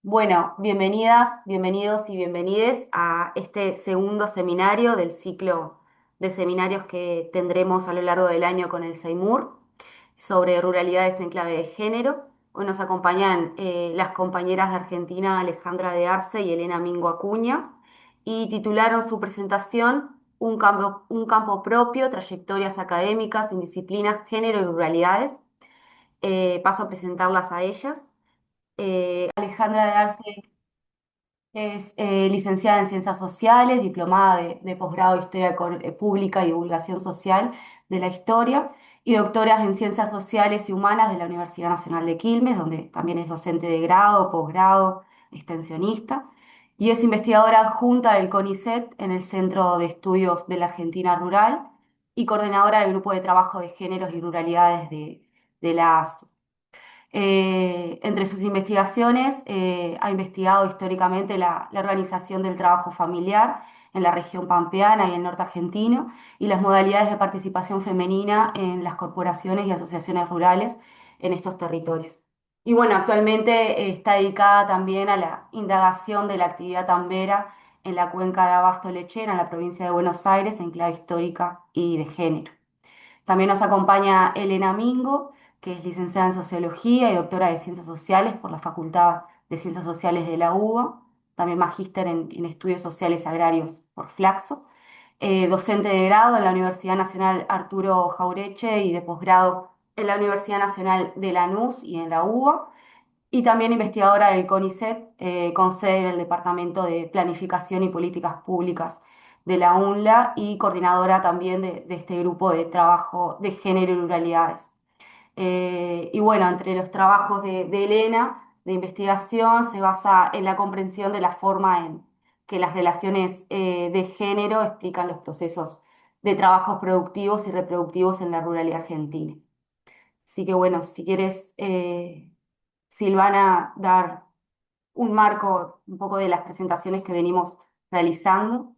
Bueno, bienvenidas, bienvenidos y bienvenides a este segundo seminario del ciclo de seminarios que tendremos a lo largo del año con el SEIMUR sobre ruralidades en clave de género. Hoy nos acompañan las compañeras de Argentina Alejandra de Arce y Elena Mingo Acuña y titularon su presentación un campo propio, trayectorias académicas en disciplinas, género y ruralidades. Paso a presentarlas a ellas. Alejandra de Arce es licenciada en Ciencias Sociales, diplomada de posgrado de Historia Pública y Divulgación Social de la Historia y doctora en Ciencias Sociales y Humanas de la Universidad Nacional de Quilmes, donde también es docente de grado, posgrado, extensionista, y es investigadora adjunta del CONICET en el Centro de Estudios de la Argentina Rural y coordinadora del Grupo de Trabajo de Géneros y Ruralidades de la ASO. Entre sus investigaciones, ha investigado históricamente la organización del trabajo familiar en la región pampeana y el norte argentino y las modalidades de participación femenina en las corporaciones y asociaciones rurales en estos territorios. Y bueno, actualmente está dedicada también a la indagación de la actividad tambera en la cuenca de Abasto Lechera, en la provincia de Buenos Aires, en clave histórica y de género. También nos acompaña Elena Mingo, que es licenciada en Sociología y doctora de Ciencias Sociales por la Facultad de Ciencias Sociales de la UBA, también magíster en Estudios Sociales Agrarios por Flaxo, docente de grado en la Universidad Nacional Arturo Jaureche y de posgrado en la Universidad Nacional de Lanús y en la UBA, y también investigadora del CONICET, con sede en el Departamento de Planificación y Políticas Públicas de la UNLA y coordinadora también de este grupo de trabajo de género y ruralidades. Y bueno, entre los trabajos de Elena de investigación se basa en la comprensión de la forma en que las relaciones de género explican los procesos de trabajos productivos y reproductivos en la ruralidad argentina. Así que bueno, si quieres, Silvana, dar un marco un poco de las presentaciones que venimos realizando.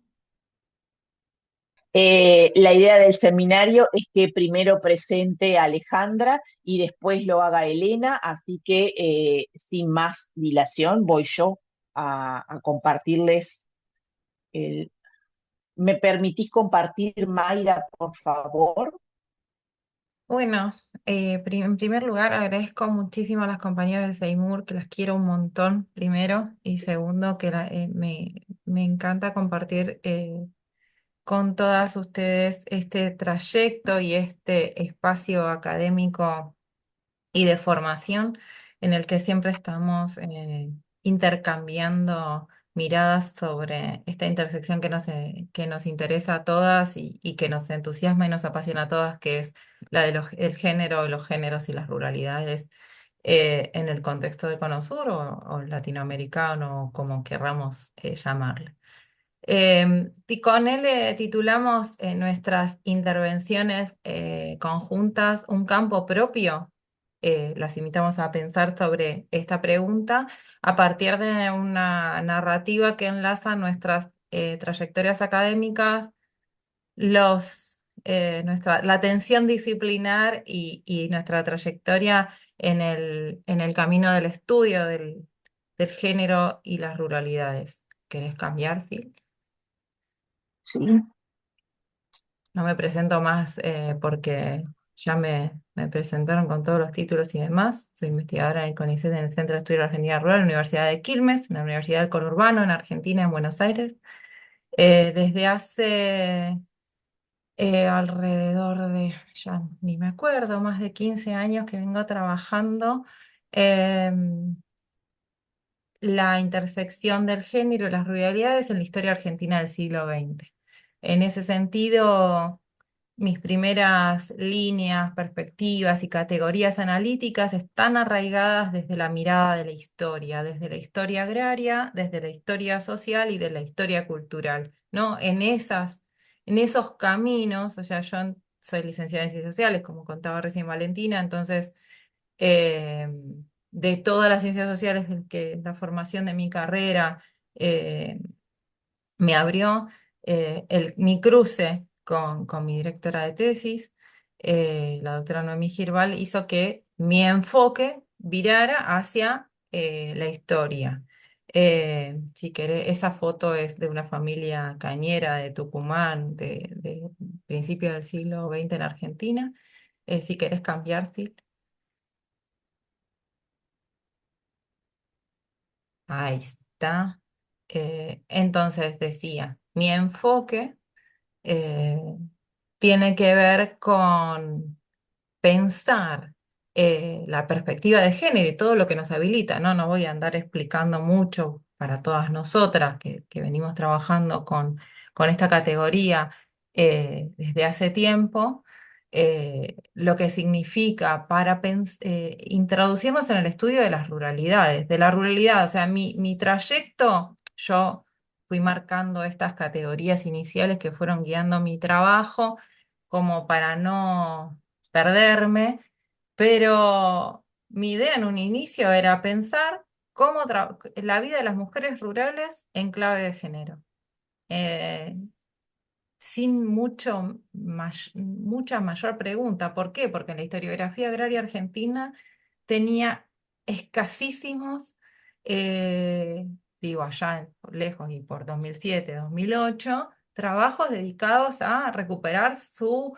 La idea del seminario es que primero presente a Alejandra y después lo haga Elena, así que sin más dilación voy yo a compartirles el... ¿Me permitís compartir, Mayra, por favor? Bueno, en primer lugar agradezco muchísimo a las compañeras del Seymour, que las quiero un montón, primero, y segundo, que me encanta compartir con todas ustedes este trayecto y este espacio académico y de formación en el que siempre estamos intercambiando miradas sobre esta intersección que nos interesa a todas y que nos entusiasma y nos apasiona a todas, que es la de el género, los géneros y las ruralidades en el contexto de Cono Sur o latinoamericano, como querramos llamarle. Y con él titulamos nuestras intervenciones conjuntas un campo propio. Las invitamos a pensar sobre esta pregunta a partir de una narrativa que enlaza nuestras trayectorias académicas, la tensión disciplinar y nuestra trayectoria en el camino del estudio del género y las ruralidades. ¿Querés cambiar, sí? Sí. No me presento más porque ya me presentaron con todos los títulos y demás. Soy investigadora en el CONICET en el Centro de Estudio de la Argentina Rural, Universidad de Quilmes, en la Universidad del Conurbano, en Argentina, en Buenos Aires. Desde hace alrededor de, ya ni me acuerdo, más de 15 años que vengo trabajando em, la intersección del género y las ruralidades en la historia argentina del siglo XX. En ese sentido, mis primeras líneas, perspectivas y categorías analíticas están arraigadas desde la mirada de la historia, desde la historia agraria, desde la historia social y de la historia cultural, ¿no? En esos caminos, o sea, soy licenciada en Ciencias Sociales, como contaba recién Valentina, entonces, eh, de todas las ciencias sociales que la formación de mi carrera eh, me abrió mi cruce con mi directora de tesis, la doctora Noemí Girbal, hizo que mi enfoque virara hacia la historia. Si querés, esa foto es de una familia cañera de Tucumán, de principios del siglo XX en Argentina. Si querés cambiar, sí. Ahí está. Entonces decía, mi enfoque eh, tiene que ver con pensar la perspectiva de género y todo lo que nos habilita, ¿no? No voy a andar explicando mucho para todas nosotras que venimos trabajando con esta categoría desde hace tiempo, lo que significa para introducirnos en el estudio de las ruralidades, de la ruralidad, o sea, mi trayecto, yo fui marcando estas categorías iniciales que fueron guiando mi trabajo como para no perderme, pero mi idea en un inicio era pensar la vida de las mujeres rurales en clave de género. Eh, Sin mucha mayor pregunta. ¿Por qué? Porque la historiografía agraria argentina tenía escasísimos, eh, digo allá lejos y por 2007, 2008, trabajos dedicados a recuperar su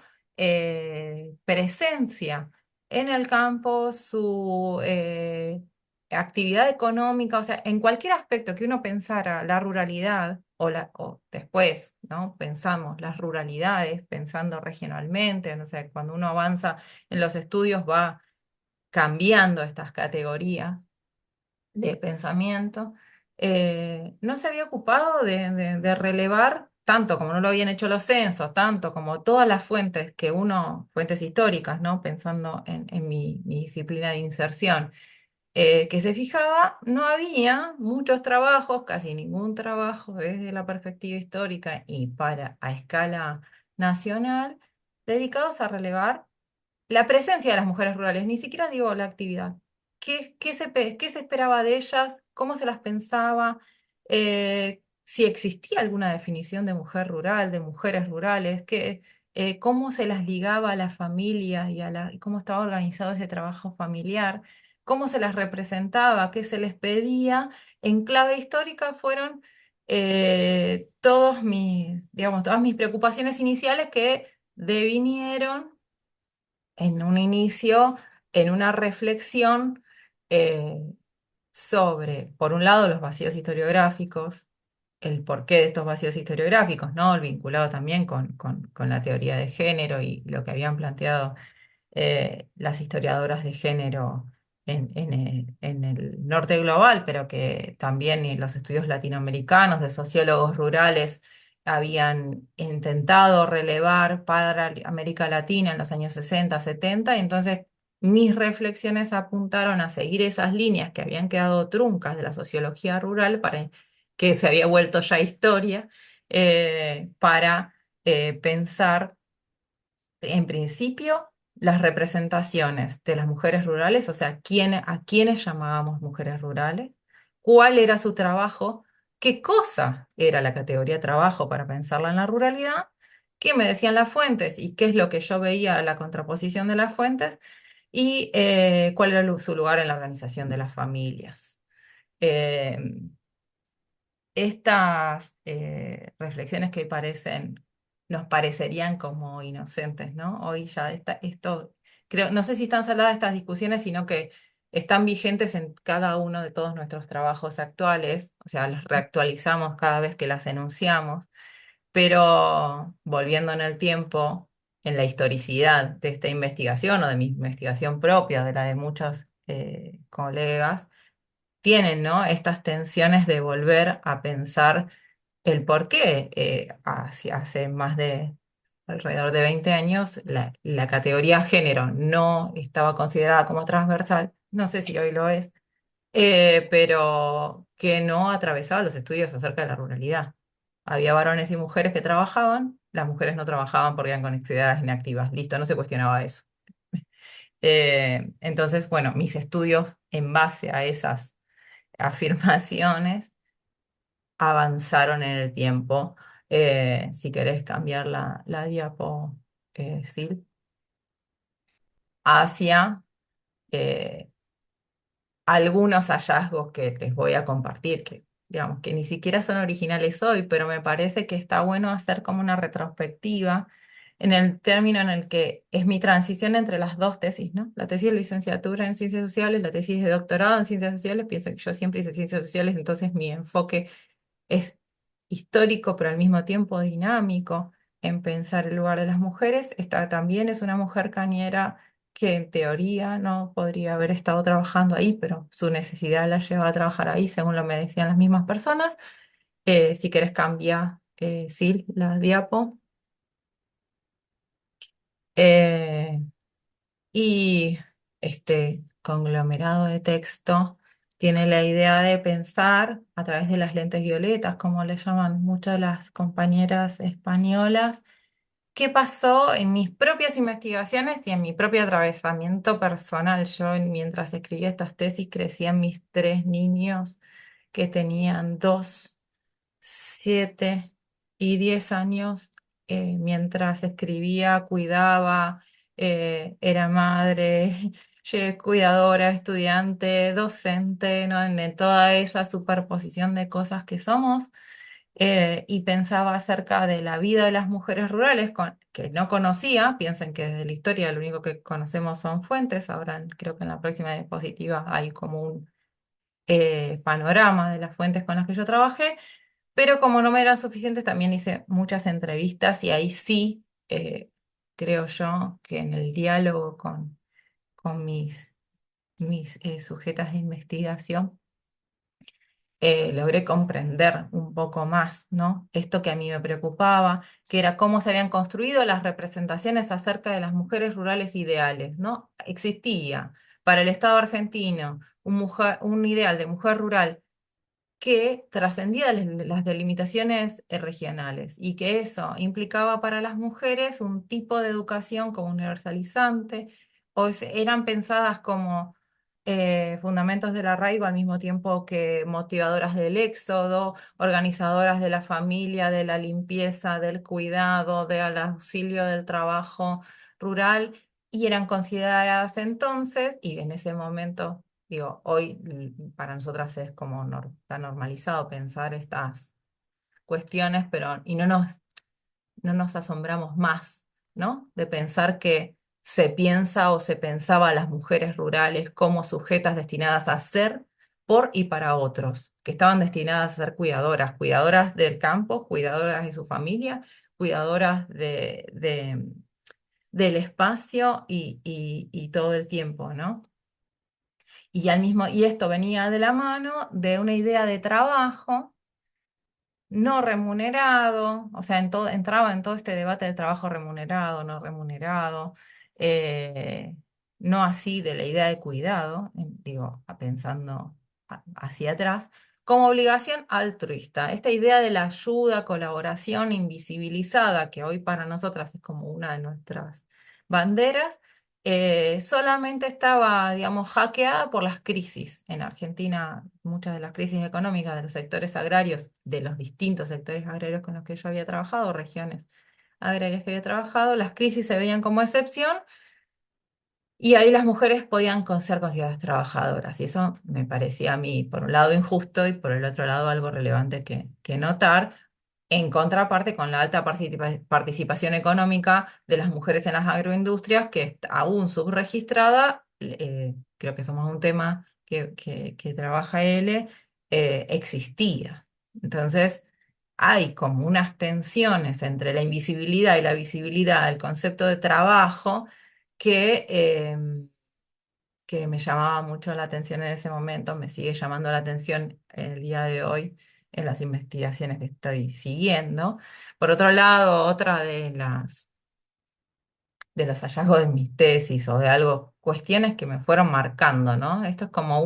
presencia en el campo, su actividad económica, o sea, en cualquier aspecto que uno pensara la ruralidad o después, ¿no? Pensamos las ruralidades, pensando regionalmente, no sé, cuando uno avanza en los estudios va cambiando estas categorías de pensamiento. No se había ocupado de relevar, tanto como no lo habían hecho los censos, tanto como todas las fuentes que uno, fuentes históricas, ¿no? Pensando en mi disciplina de inserción que se fijaba, no había muchos trabajos, casi ningún trabajo desde la perspectiva histórica y para a escala nacional, dedicados a relevar la presencia de las mujeres rurales, ni siquiera digo la actividad. ¿Qué se esperaba de ellas? ¿Cómo se las pensaba? Si existía alguna definición de mujer rural, de mujeres rurales, cómo se las ligaba a la familia y cómo estaba organizado ese trabajo familiar, cómo se las representaba, qué se les pedía. En clave histórica fueron digamos, todas mis preocupaciones iniciales que devinieron en un inicio, en una reflexión eh, sobre, por un lado, los vacíos historiográficos, el porqué de estos vacíos historiográficos, ¿no? El vinculado también con la teoría de género y lo que habían planteado las historiadoras de género en el norte global, pero que también en los estudios latinoamericanos de sociólogos rurales habían intentado relevar para América Latina en los años 60, 70, y entonces mis reflexiones apuntaron a seguir esas líneas que habían quedado truncas de la sociología rural, que se había vuelto ya historia, para pensar en principio, las representaciones de las mujeres rurales, o sea, a quiénes llamábamos mujeres rurales, cuál era su trabajo, qué cosa era la categoría trabajo para pensarla en la ruralidad, qué me decían las fuentes y qué es lo que yo veía la contraposición de las fuentes y cuál era su lugar en la organización de las familias. Eh, Estas reflexiones que nos parecerían como inocentes, ¿no? Hoy ya esto, creo, no sé si están saladas estas discusiones, sino que están vigentes en cada uno de todos nuestros trabajos actuales, o sea, las reactualizamos cada vez que las enunciamos, pero volviendo en el tiempo, en la historicidad de esta investigación o de mi investigación propia, de la de muchos colegas, tienen, ¿no? Estas tensiones de volver a pensar el por qué hace más de alrededor de 20 años la categoría género no estaba considerada como transversal, no sé si hoy lo es, pero que no atravesaba los estudios acerca de la ruralidad. Había varones y mujeres que trabajaban, las mujeres no trabajaban porque eran consideradas inactivas, listo, no se cuestionaba eso. Entonces, bueno, mis estudios en base a esas afirmaciones avanzaron en el tiempo. Si querés cambiar la diapo, Sil, hacia eh, algunos hallazgos que les voy a compartir, que digamos que ni siquiera son originales hoy, pero me parece que está bueno hacer como una retrospectiva en el término en el que es mi transición entre las dos tesis, ¿no? La tesis de licenciatura en ciencias sociales, la tesis de doctorado en ciencias sociales. Pienso que yo siempre hice ciencias sociales, entonces mi enfoque es histórico, pero al mismo tiempo dinámico en pensar el lugar de las mujeres. Esta también es una mujer cañera que en teoría no podría haber estado trabajando ahí, pero su necesidad la lleva a trabajar ahí, según lo me decían las mismas personas. Si querés cambiar, Sil, la diapo. Eh, y este conglomerado de texto tiene la idea de pensar a través de las lentes violetas, como le llaman muchas de las compañeras españolas, qué pasó en mis propias investigaciones y en mi propio atravesamiento personal. Yo, mientras escribía estas tesis, crecían mis tres niños que tenían 2, 7 y 10 años. Mientras escribía, cuidaba, era madre, cuidadora, estudiante, docente, ¿no? En toda esa superposición de cosas que somos. Y pensaba acerca de la vida de las mujeres rurales que no conocía. Piensen que desde la historia lo único que conocemos son fuentes. Ahora creo que en la próxima diapositiva hay como un panorama de las fuentes con las que yo trabajé, pero como no me eran suficientes, también hice muchas entrevistas y ahí sí, creo yo, que en el diálogo con mis sujetas de investigación, logré comprender un poco más, ¿no? Esto que a mí me preocupaba, que era cómo se habían construido las representaciones acerca de las mujeres rurales ideales, ¿no? Existía para el Estado argentino un ideal de mujer rural que trascendía las delimitaciones regionales y que eso implicaba para las mujeres un tipo de educación como universalizante, eran pensadas como fundamentos del arraigo al mismo tiempo que motivadoras del éxodo, organizadoras de la familia, de la limpieza, del cuidado, del auxilio del trabajo rural, y eran consideradas entonces, y en ese momento. Digo, hoy para nosotras es como tan normalizado pensar estas cuestiones, pero y no nos asombramos más, ¿no? De pensar que se piensa o se pensaba a las mujeres rurales como sujetas destinadas a ser por y para otros, que estaban destinadas a ser cuidadoras, cuidadoras del campo, cuidadoras de su familia, cuidadoras del espacio y todo el tiempo, ¿no? Y esto venía de la mano de una idea de trabajo no remunerado. O sea, entraba en todo este debate del trabajo remunerado, no remunerado, eh, no así de la idea de cuidado, digo, pensando hacia atrás, como obligación altruista. Esta idea de la ayuda, colaboración invisibilizada, que hoy para nosotras es como una de nuestras banderas, solamente estaba, digamos, hackeada por las crisis. En Argentina, muchas de las crisis económicas de los sectores agrarios, de los distintos sectores agrarios con los que yo había trabajado, regiones agrarias que había trabajado, las crisis se veían como excepción y ahí las mujeres podían ser consideradas trabajadoras. Y eso me parecía a mí, por un lado, injusto y por el otro lado, algo relevante que notar, en contraparte con la alta participación económica de las mujeres en las agroindustrias, que está aún subregistrada. Creo que somos un tema que trabaja él, existía. Entonces, hay como unas tensiones entre la invisibilidad y la visibilidad del concepto de trabajo que, que me llamaba mucho la atención en ese momento, me sigue llamando la atención el día de hoy en las investigaciones que estoy siguiendo. Por otro lado, otra de los hallazgos de mis tesis o de algo, cuestiones que me fueron marcando, ¿no? Esto es como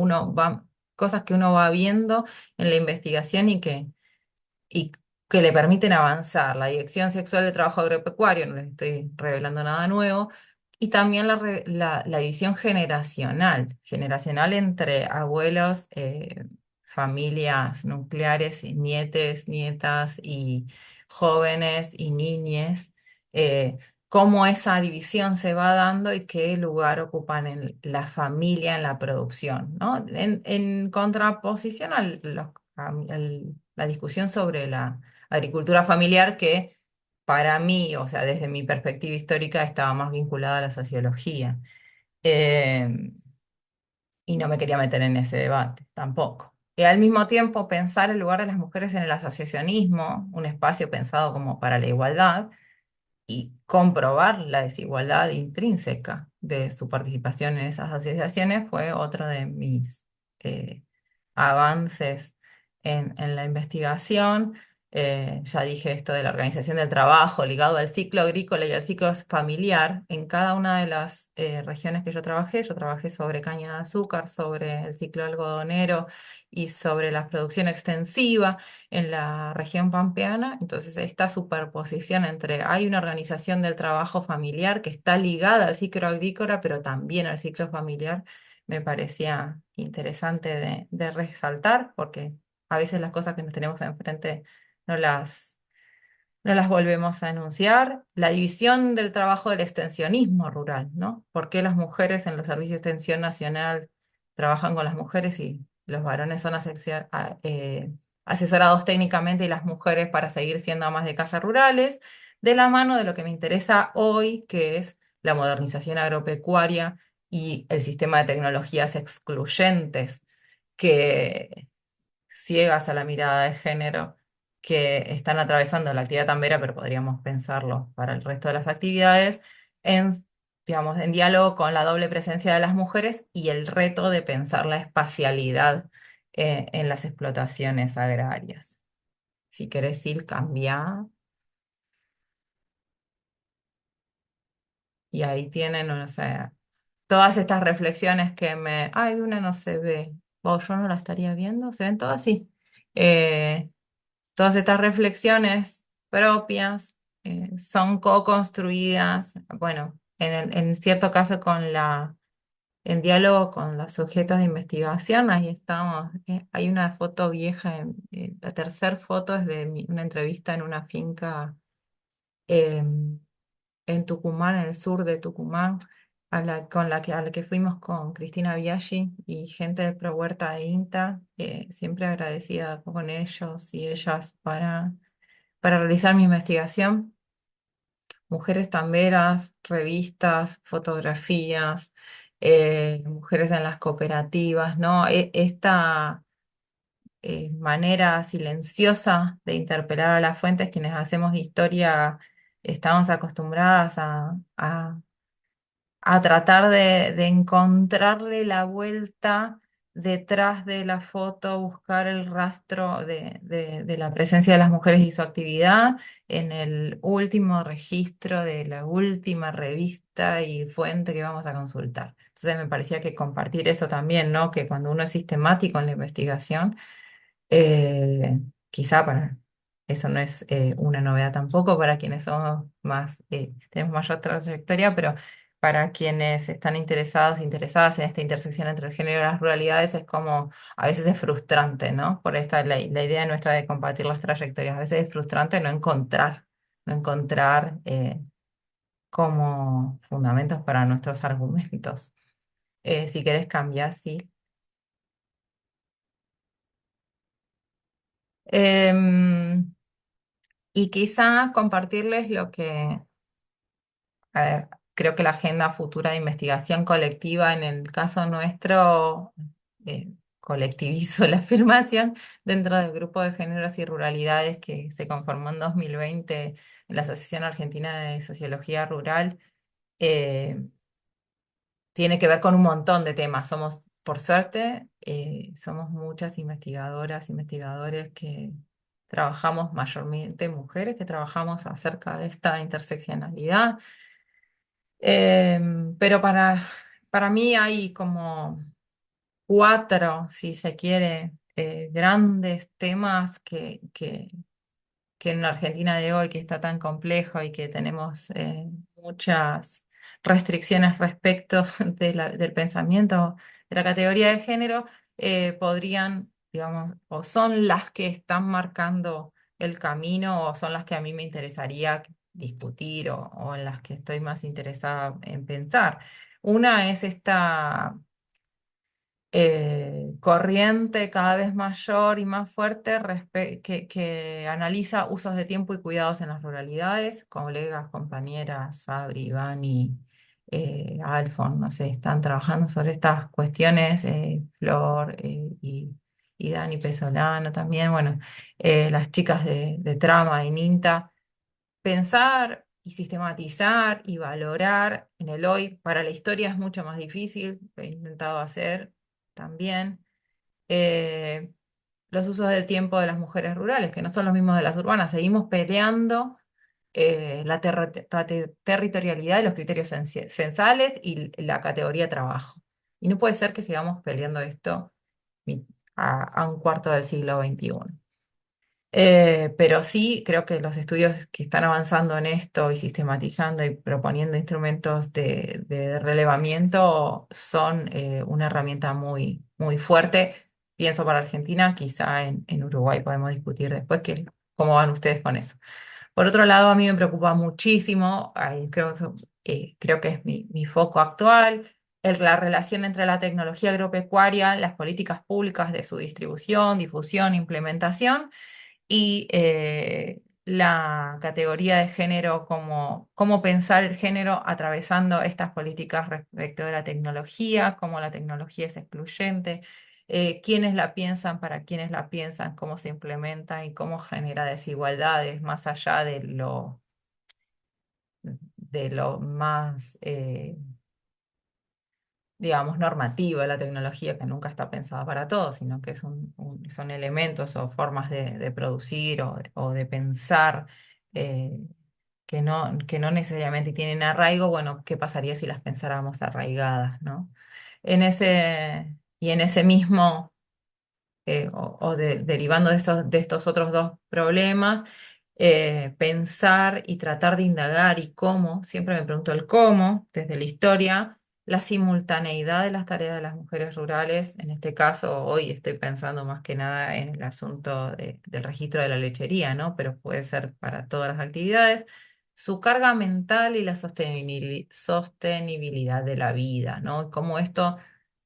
cosas que uno va viendo en la investigación y que le permiten avanzar. La dirección sexual de trabajo agropecuario, no les estoy revelando nada nuevo, y también la división generacional entre abuelos, familias nucleares, y nietes, nietas y jóvenes y niñes. cómo esa división se va dando y qué lugar ocupan en la familia, en la producción, ¿no? En contraposición la discusión sobre la agricultura familiar que para mí, o sea, desde mi perspectiva histórica, estaba más vinculada a la sociología. Eh, y no me quería meter en ese debate tampoco. Y al mismo tiempo pensar el lugar de las mujeres en el asociacionismo, un espacio pensado como para la igualdad, y comprobar la desigualdad intrínseca de su participación en esas asociaciones fue otro de mis eh, avances en la investigación. Ya dije esto de la organización del trabajo ligado al ciclo agrícola y al ciclo familiar. En cada una de las regiones que yo trabajé sobre caña de azúcar, sobre el ciclo algodonero y sobre la producción extensiva en la región pampeana. Entonces, esta superposición entre hay una organización del trabajo familiar que está ligada al ciclo agrícola, pero también al ciclo familiar, me parecía interesante de resaltar, porque a veces las cosas que nos tenemos enfrente no no las volvemos a enunciar. La división del trabajo del extensionismo rural, ¿no? ¿Por qué las mujeres en los servicios de extensión nacional trabajan con las mujeres y los varones son asesorados técnicamente y las mujeres para seguir siendo amas de casa rurales? De la mano de lo que me interesa hoy, que es la modernización agropecuaria y el sistema de tecnologías excluyentes que ciegas a la mirada de género que están atravesando la actividad tambera, pero podríamos pensarlo para el resto de las actividades, en, digamos, en diálogo con la doble presencia de las mujeres y el reto de pensar la espacialidad en las explotaciones agrarias. Si querés ir, cambia. Y ahí tienen, no sé, todas estas reflexiones que me... Ay, una no se ve. O yo no la estaría viendo. ¿Se ven todas? Sí. Eh, Todas estas reflexiones propias son co-construidas, bueno, en cierto caso en diálogo con los sujetos de investigación, ahí estamos. Hay una foto vieja, la tercera foto es de una entrevista en una finca en Tucumán, en el sur de Tucumán, a la que fuimos con Cristina Biaggi y gente de Pro Huerta e INTA, siempre agradecida con ellos y ellas para realizar mi investigación. Mujeres tamberas, revistas, fotografías, mujeres en las cooperativas, ¿no? Esta manera silenciosa de interpelar a las fuentes, quienes hacemos historia, estamos acostumbradas a tratar de encontrarle la vuelta detrás de la foto, buscar el rastro de la presencia de las mujeres y su actividad en el último registro de la última revista y fuente que vamos a consultar. Entonces me parecía que compartir eso también, ¿no? Que cuando uno es sistemático en la investigación, quizá para eso no es una novedad tampoco para quienes somos más, tenemos mayor trayectoria, pero para quienes están interesados, interesadas en esta intersección entre el género y las ruralidades, es como, a veces es frustrante, ¿no? Por esta, la idea nuestra de compartir las trayectorias, a veces es frustrante no encontrar como fundamentos para nuestros argumentos. Si querés cambiar, sí. Em, y quizá compartirles lo que, a ver, creo que la agenda futura de investigación colectiva en el caso nuestro, colectivizo la afirmación dentro del grupo de géneros y ruralidades que se conformó en 2020 en la Asociación Argentina de Sociología Rural. eh, Tiene que ver con un montón de temas. Somos, por suerte, somos muchas investigadoras, investigadores que trabajamos, mayormente mujeres, que trabajamos acerca de esta interseccionalidad. Pero para mí hay como cuatro, si se quiere, grandes temas que en la Argentina de hoy, que está tan complejo y que tenemos muchas restricciones respecto del pensamiento de la categoría de género, podrían, digamos, o son las que están marcando el camino o son las que a mí me interesaría discutir o en las que estoy más interesada en pensar. Una es esta corriente cada vez mayor y más fuerte que analiza usos de tiempo y cuidados en las ruralidades. Colegas, compañeras, Sabri, Ivani, Alfon, no sé, están trabajando sobre estas cuestiones, Flor y Dani Pesolano también, bueno, las chicas de Trama y Ninta pensar y sistematizar y valorar en el hoy. Para la historia es mucho más difícil, he intentado hacer también eh, los usos del tiempo de las mujeres rurales, que no son los mismos de las urbanas. Seguimos peleando la territorialidad de los criterios censales y la categoría trabajo. Y no puede ser que sigamos peleando esto mi- a un cuarto del siglo XXI. Pero sí, creo que los estudios que están avanzando en esto y sistematizando y proponiendo instrumentos de relevamiento son una herramienta muy, muy fuerte. Pienso para Argentina, quizá en Uruguay podemos discutir después cómo van ustedes con eso. Por otro lado, a mí me preocupa muchísimo, ahí creo que es mi foco actual, la relación entre la tecnología agropecuaria, las políticas públicas de su distribución, difusión, implementación y la categoría de género, como cómo pensar el género atravesando estas políticas respecto de la tecnología, cómo la tecnología es excluyente, quiénes la piensan, para quiénes la piensan, cómo se implementa y cómo genera desigualdades más allá de lo más digamos, normativa de la tecnología, que nunca está pensada para todos, sino que son elementos o formas de producir o de pensar eh, que no necesariamente tienen arraigo. Bueno, ¿qué pasaría si las pensáramos arraigadas, ¿no? Y en ese mismo derivando de estos otros dos problemas, pensar y tratar de indagar y cómo, siempre me pregunto el cómo, desde la historia, la simultaneidad de las tareas de las mujeres rurales. En este caso, hoy estoy pensando más que nada en el asunto del registro de la lechería, ¿no? Pero puede ser para todas las actividades. Su carga mental y la sostenibilidad de la vida, ¿no? Cómo esto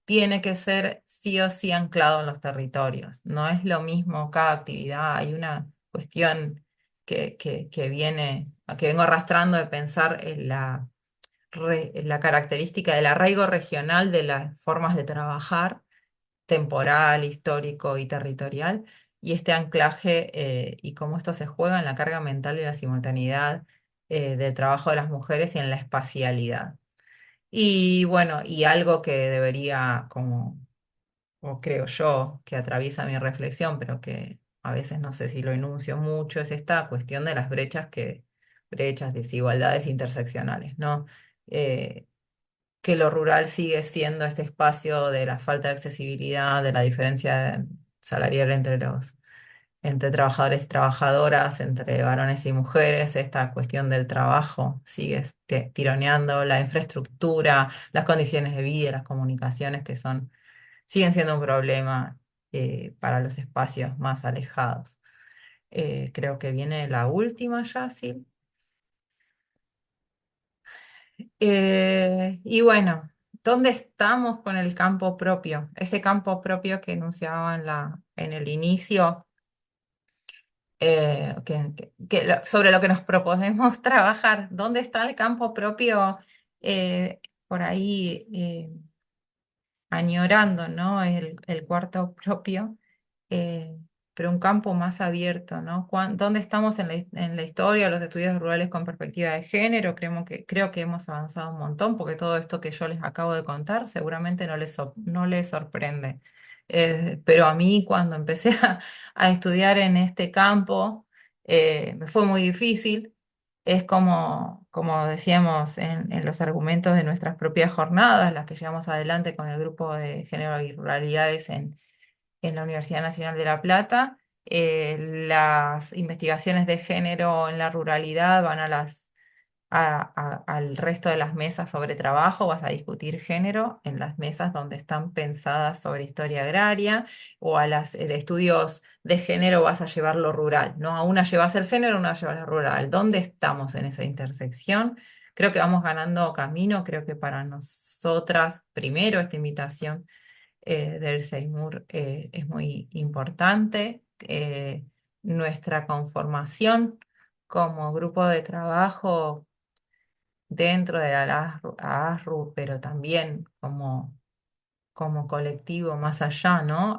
tiene que ser sí o sí anclado en los territorios. No es lo mismo cada actividad. Hay una cuestión que vengo arrastrando de pensar en la característica del arraigo regional de las formas de trabajar, temporal, histórico y territorial, y este anclaje y cómo esto se juega en la carga mental y la simultaneidad del trabajo de las mujeres y en la espacialidad. Y bueno, y algo que debería, como o creo yo, que atraviesa mi reflexión, pero que a veces no sé si lo enuncio mucho, es esta cuestión de las brechas, desigualdades interseccionales, ¿no? Eh, que lo rural sigue siendo este espacio de la falta de accesibilidad, de la diferencia salarial entre trabajadores y trabajadoras, entre varones y mujeres, esta cuestión del trabajo sigue tironeando la infraestructura, las condiciones de vida, las comunicaciones que siguen siendo un problema para los espacios más alejados. Creo que viene la última ya, sí. Y bueno, ¿dónde estamos con el campo propio? Ese campo propio que enunciaba en el inicio, sobre lo que nos proponemos trabajar. ¿Dónde está el campo propio por ahí añorando, ¿no? El cuarto propio, eh, pero un campo más abierto, ¿no? ¿Dónde estamos en la historia, los estudios rurales con perspectiva de género? Creo que hemos avanzado un montón, porque todo esto que yo les acabo de contar seguramente no les sorprende. Pero a mí, cuando empecé a estudiar en este campo, me fue muy difícil. Es como decíamos en los argumentos de nuestras propias jornadas, las que llevamos adelante con el grupo de género y ruralidades en la Universidad Nacional de La Plata. Las investigaciones de género en la ruralidad van a las al resto de las mesas sobre trabajo, vas a discutir género en las mesas donde están pensadas sobre historia agraria, o a las de estudios de género vas a llevar lo rural, ¿no? A una llevas el género, a una llevas lo rural. ¿Dónde estamos en esa intersección? Creo que vamos ganando camino, creo que para nosotras, primero, esta invitación del Seymour es muy importante. Nuestra conformación como grupo de trabajo dentro de la ASRU, pero también como colectivo más allá, ¿no?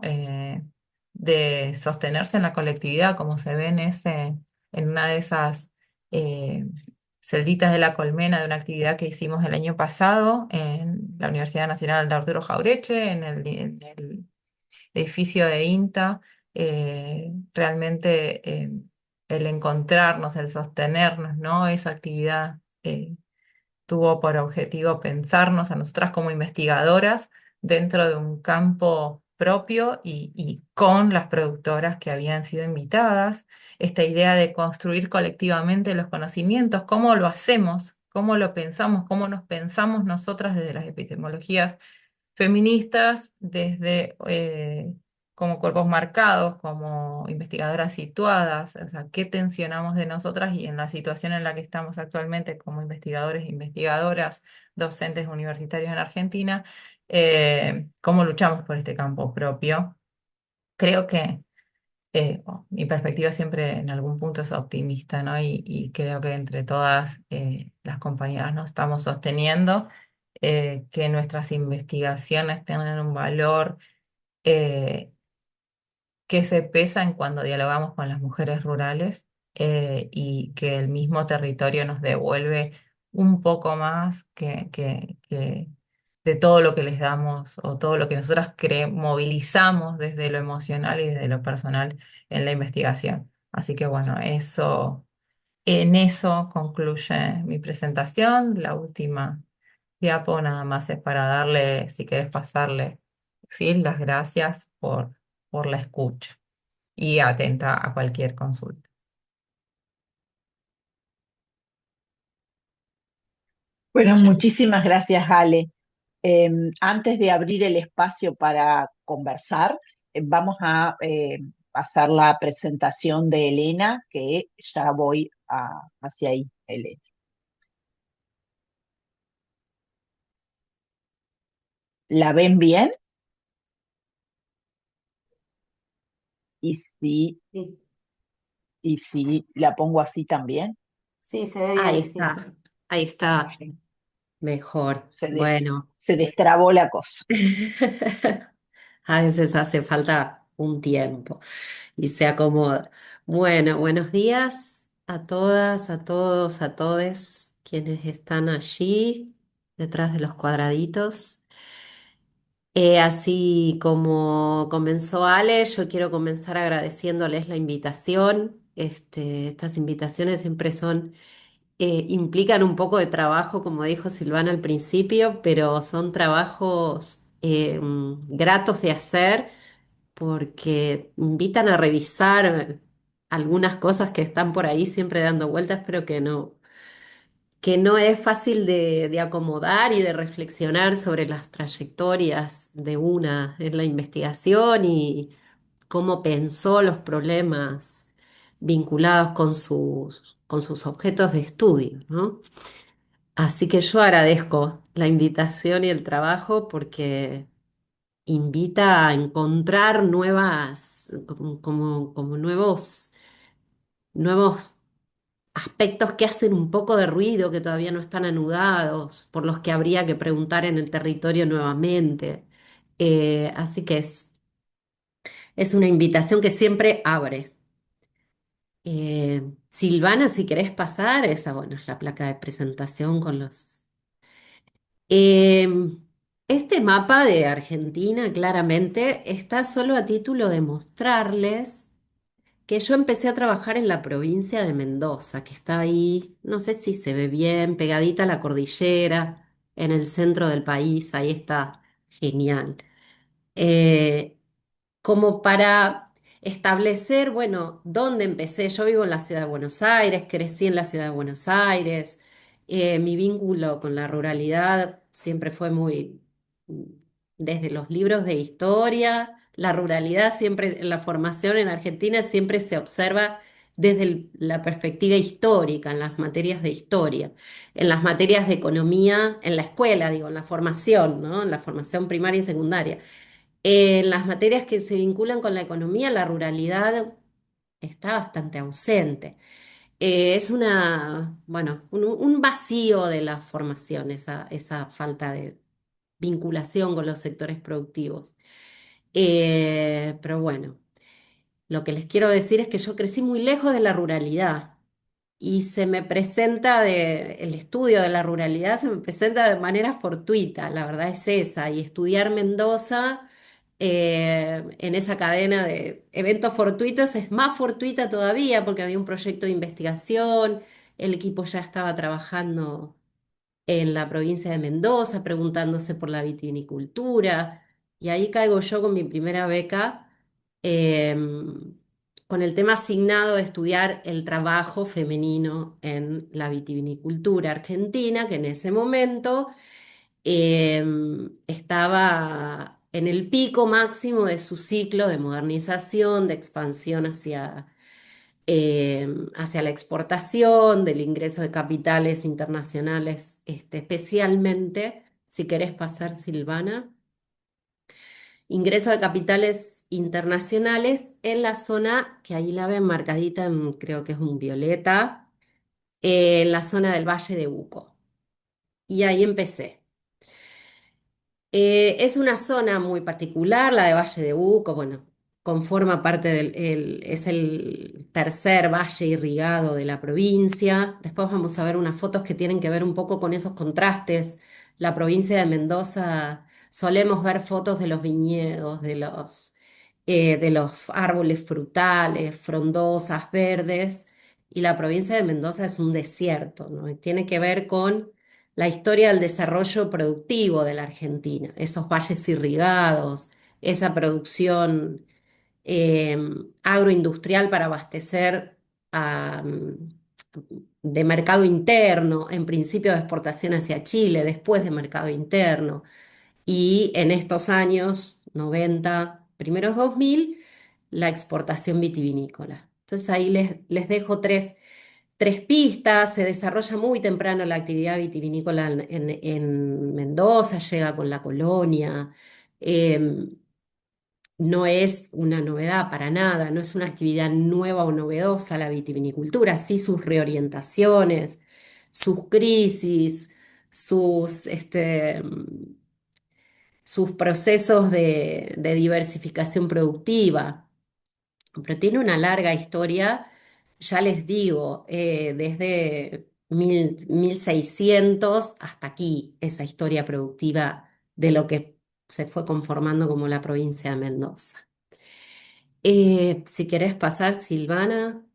De sostenerse en la colectividad, como se ve en una de esas eh, celditas de la colmena de una actividad que hicimos el año pasado en la Universidad Nacional de Arturo Jaureche, en el edificio de INTA. Realmente el encontrarnos, el sostenernos, ¿no? Esa actividad. Tuvo por objetivo pensarnos a nosotras como investigadoras dentro de un campo propio y con las productoras que habían sido invitadas. Esta idea de construir colectivamente los conocimientos, cómo lo hacemos, cómo lo pensamos, cómo nos pensamos nosotras desde las epistemologías feministas, desde como cuerpos marcados, como investigadoras situadas, o sea, qué tensionamos de nosotras y en la situación en la que estamos actualmente como investigadores e investigadoras, docentes universitarios en Argentina, cómo luchamos por este campo propio. Creo que mi perspectiva siempre en algún punto es optimista, ¿no? Y creo que entre todas las compañeras nos estamos sosteniendo, que nuestras investigaciones tienen un valor eh, que se pesan cuando dialogamos con las mujeres rurales, y que el mismo territorio nos devuelve un poco más que de todo lo que les damos o todo lo que nosotras movilizamos desde lo emocional y desde lo personal en la investigación. Así que bueno, en eso concluye mi presentación. La última diapo nada más es para darle, si querés pasarle, sí, las gracias por la escucha y atenta a cualquier consulta. Bueno, muchísimas gracias, Ale. Antes de abrir el espacio para conversar, vamos a pasar la presentación de Elena, que ya voy hacia ahí, Elena. ¿La ven bien? Y si, Sí, y si la pongo así también, sí, se ve Ahí bien, sí. está, ahí está, mejor. se, des- Bueno, se destrabó la cosa. a veces hace falta un tiempo y se acomoda. Bueno, buenos días a todas, a todos, a todes quienes están allí detrás de los cuadraditos. Así como comenzó Ale, yo quiero comenzar agradeciéndoles la invitación. Estas invitaciones siempre implican un poco de trabajo, como dijo Silvana al principio, pero son trabajos gratos de hacer porque invitan a revisar algunas cosas que están por ahí siempre dando vueltas, pero que no es fácil de acomodar y de reflexionar sobre las trayectorias de una en la investigación y cómo pensó los problemas vinculados con sus objetos de estudio, ¿no? Así que yo agradezco la invitación y el trabajo porque invita a encontrar como nuevos aspectos que hacen un poco de ruido, que todavía no están anudados, por los que habría que preguntar en el territorio nuevamente. Así que es una invitación que siempre abre. Silvana, si querés pasar, esa, bueno, es la placa de presentación con los... Este mapa de Argentina claramente está solo a título de mostrarles que yo empecé a trabajar en la provincia de Mendoza, que está ahí, no sé si se ve bien, pegadita a la cordillera, en el centro del país, ahí está, genial. Eh, Como para establecer, bueno, dónde empecé. Yo vivo en la ciudad de Buenos Aires, crecí en la ciudad de Buenos Aires, Mi vínculo con la ruralidad siempre fue muy, mm, desde los libros de historia, la ruralidad siempre, en la formación en Argentina siempre se observa desde la perspectiva histórica, en las materias de historia, en las materias de economía, en la escuela, digo, en la formación, ¿no? En la formación primaria y secundaria. En las materias que se vinculan con la economía, la ruralidad está bastante ausente. Es bueno, un vacío de la formación, esa falta de vinculación con los sectores productivos. Pero bueno, lo que les quiero decir es que yo crecí muy lejos de la ruralidad y se me presenta el estudio de la ruralidad se me presenta de manera fortuita, la verdad es esa, y estudiar Mendoza en esa cadena de eventos fortuitos es más fortuita todavía porque había un proyecto de investigación, el equipo ya estaba trabajando en la provincia de Mendoza, preguntándose por la vitivinicultura, y ahí caigo yo con mi primera beca, con el tema asignado de estudiar el trabajo femenino en la vitivinicultura argentina, que en ese momento estaba en el pico máximo de su ciclo de modernización, de expansión hacia la exportación, del ingreso de capitales internacionales, especialmente, si querés pasar, Silvana, ingreso de capitales internacionales en la zona, que ahí la ven marcadita, creo que es un violeta, en la zona del Valle de Uco. Y ahí empecé. Es una zona muy particular, la de Valle de Uco, bueno, conforma parte es el tercer valle irrigado de la provincia. Después vamos a ver unas fotos que tienen que ver un poco con esos contrastes. La provincia de Mendoza, solemos ver fotos de los viñedos, de los árboles frutales, frondosas, verdes, y la provincia de Mendoza es un desierto, ¿no? Y tiene que ver con la historia del desarrollo productivo de la Argentina, esos valles irrigados, esa producción eh, agroindustrial para abastecer de mercado interno, en principio de exportación hacia Chile, después de mercado interno, y en estos años 90, primeros 2000, la exportación vitivinícola. Entonces ahí les dejo tres pistas, se desarrolla muy temprano la actividad vitivinícola en Mendoza, llega con la colonia, eh, no es una novedad para nada, no es una actividad nueva o novedosa la vitivinicultura, sí sus reorientaciones, sus crisis, sus procesos de diversificación productiva, pero tiene una larga historia, ya les digo, desde 1600 hasta aquí, esa historia productiva de lo que se fue conformando como la provincia de Mendoza. Si querés pasar, Silvana.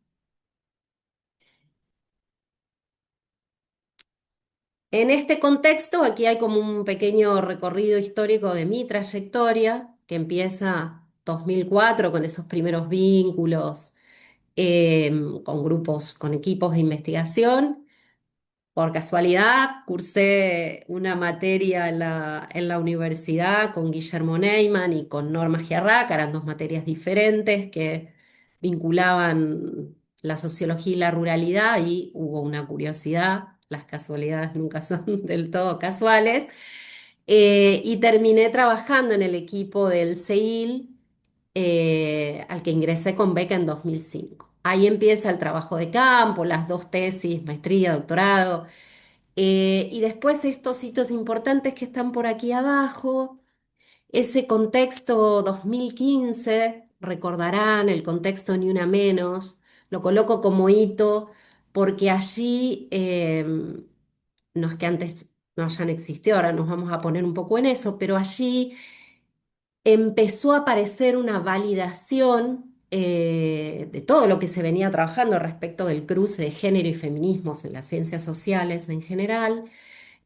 En este contexto, aquí hay como un pequeño recorrido histórico de mi trayectoria, que empieza 2004 con esos primeros vínculos con grupos, con equipos de investigación. Por casualidad, cursé una materia en la universidad con Guillermo Neyman y con Norma Giarraca, eran dos materias diferentes que vinculaban la sociología y la ruralidad y hubo una curiosidad, las casualidades nunca son del todo casuales, y terminé trabajando en el equipo del CEIL, al que ingresé con beca en 2005. Ahí empieza el trabajo de campo, las dos tesis, maestría, doctorado, y después estos hitos importantes que están por aquí abajo, ese contexto 2015, recordarán el contexto Ni Una Menos, lo coloco como hito porque allí, no es que antes no hayan existido, ahora nos vamos a poner un poco en eso, pero allí empezó a aparecer una validación de todo lo que se venía trabajando respecto del cruce de género y feminismos en las ciencias sociales en general,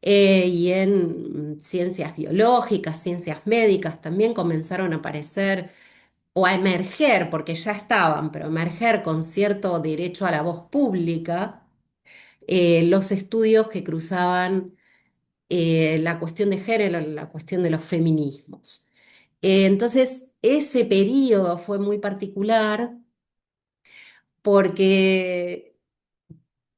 y en ciencias biológicas, ciencias médicas, también comenzaron a aparecer o a emerger, porque ya estaban, pero emerger con cierto derecho a la voz pública, los estudios que cruzaban la cuestión de género, la cuestión de los feminismos. Entonces, ese periodo fue muy particular porque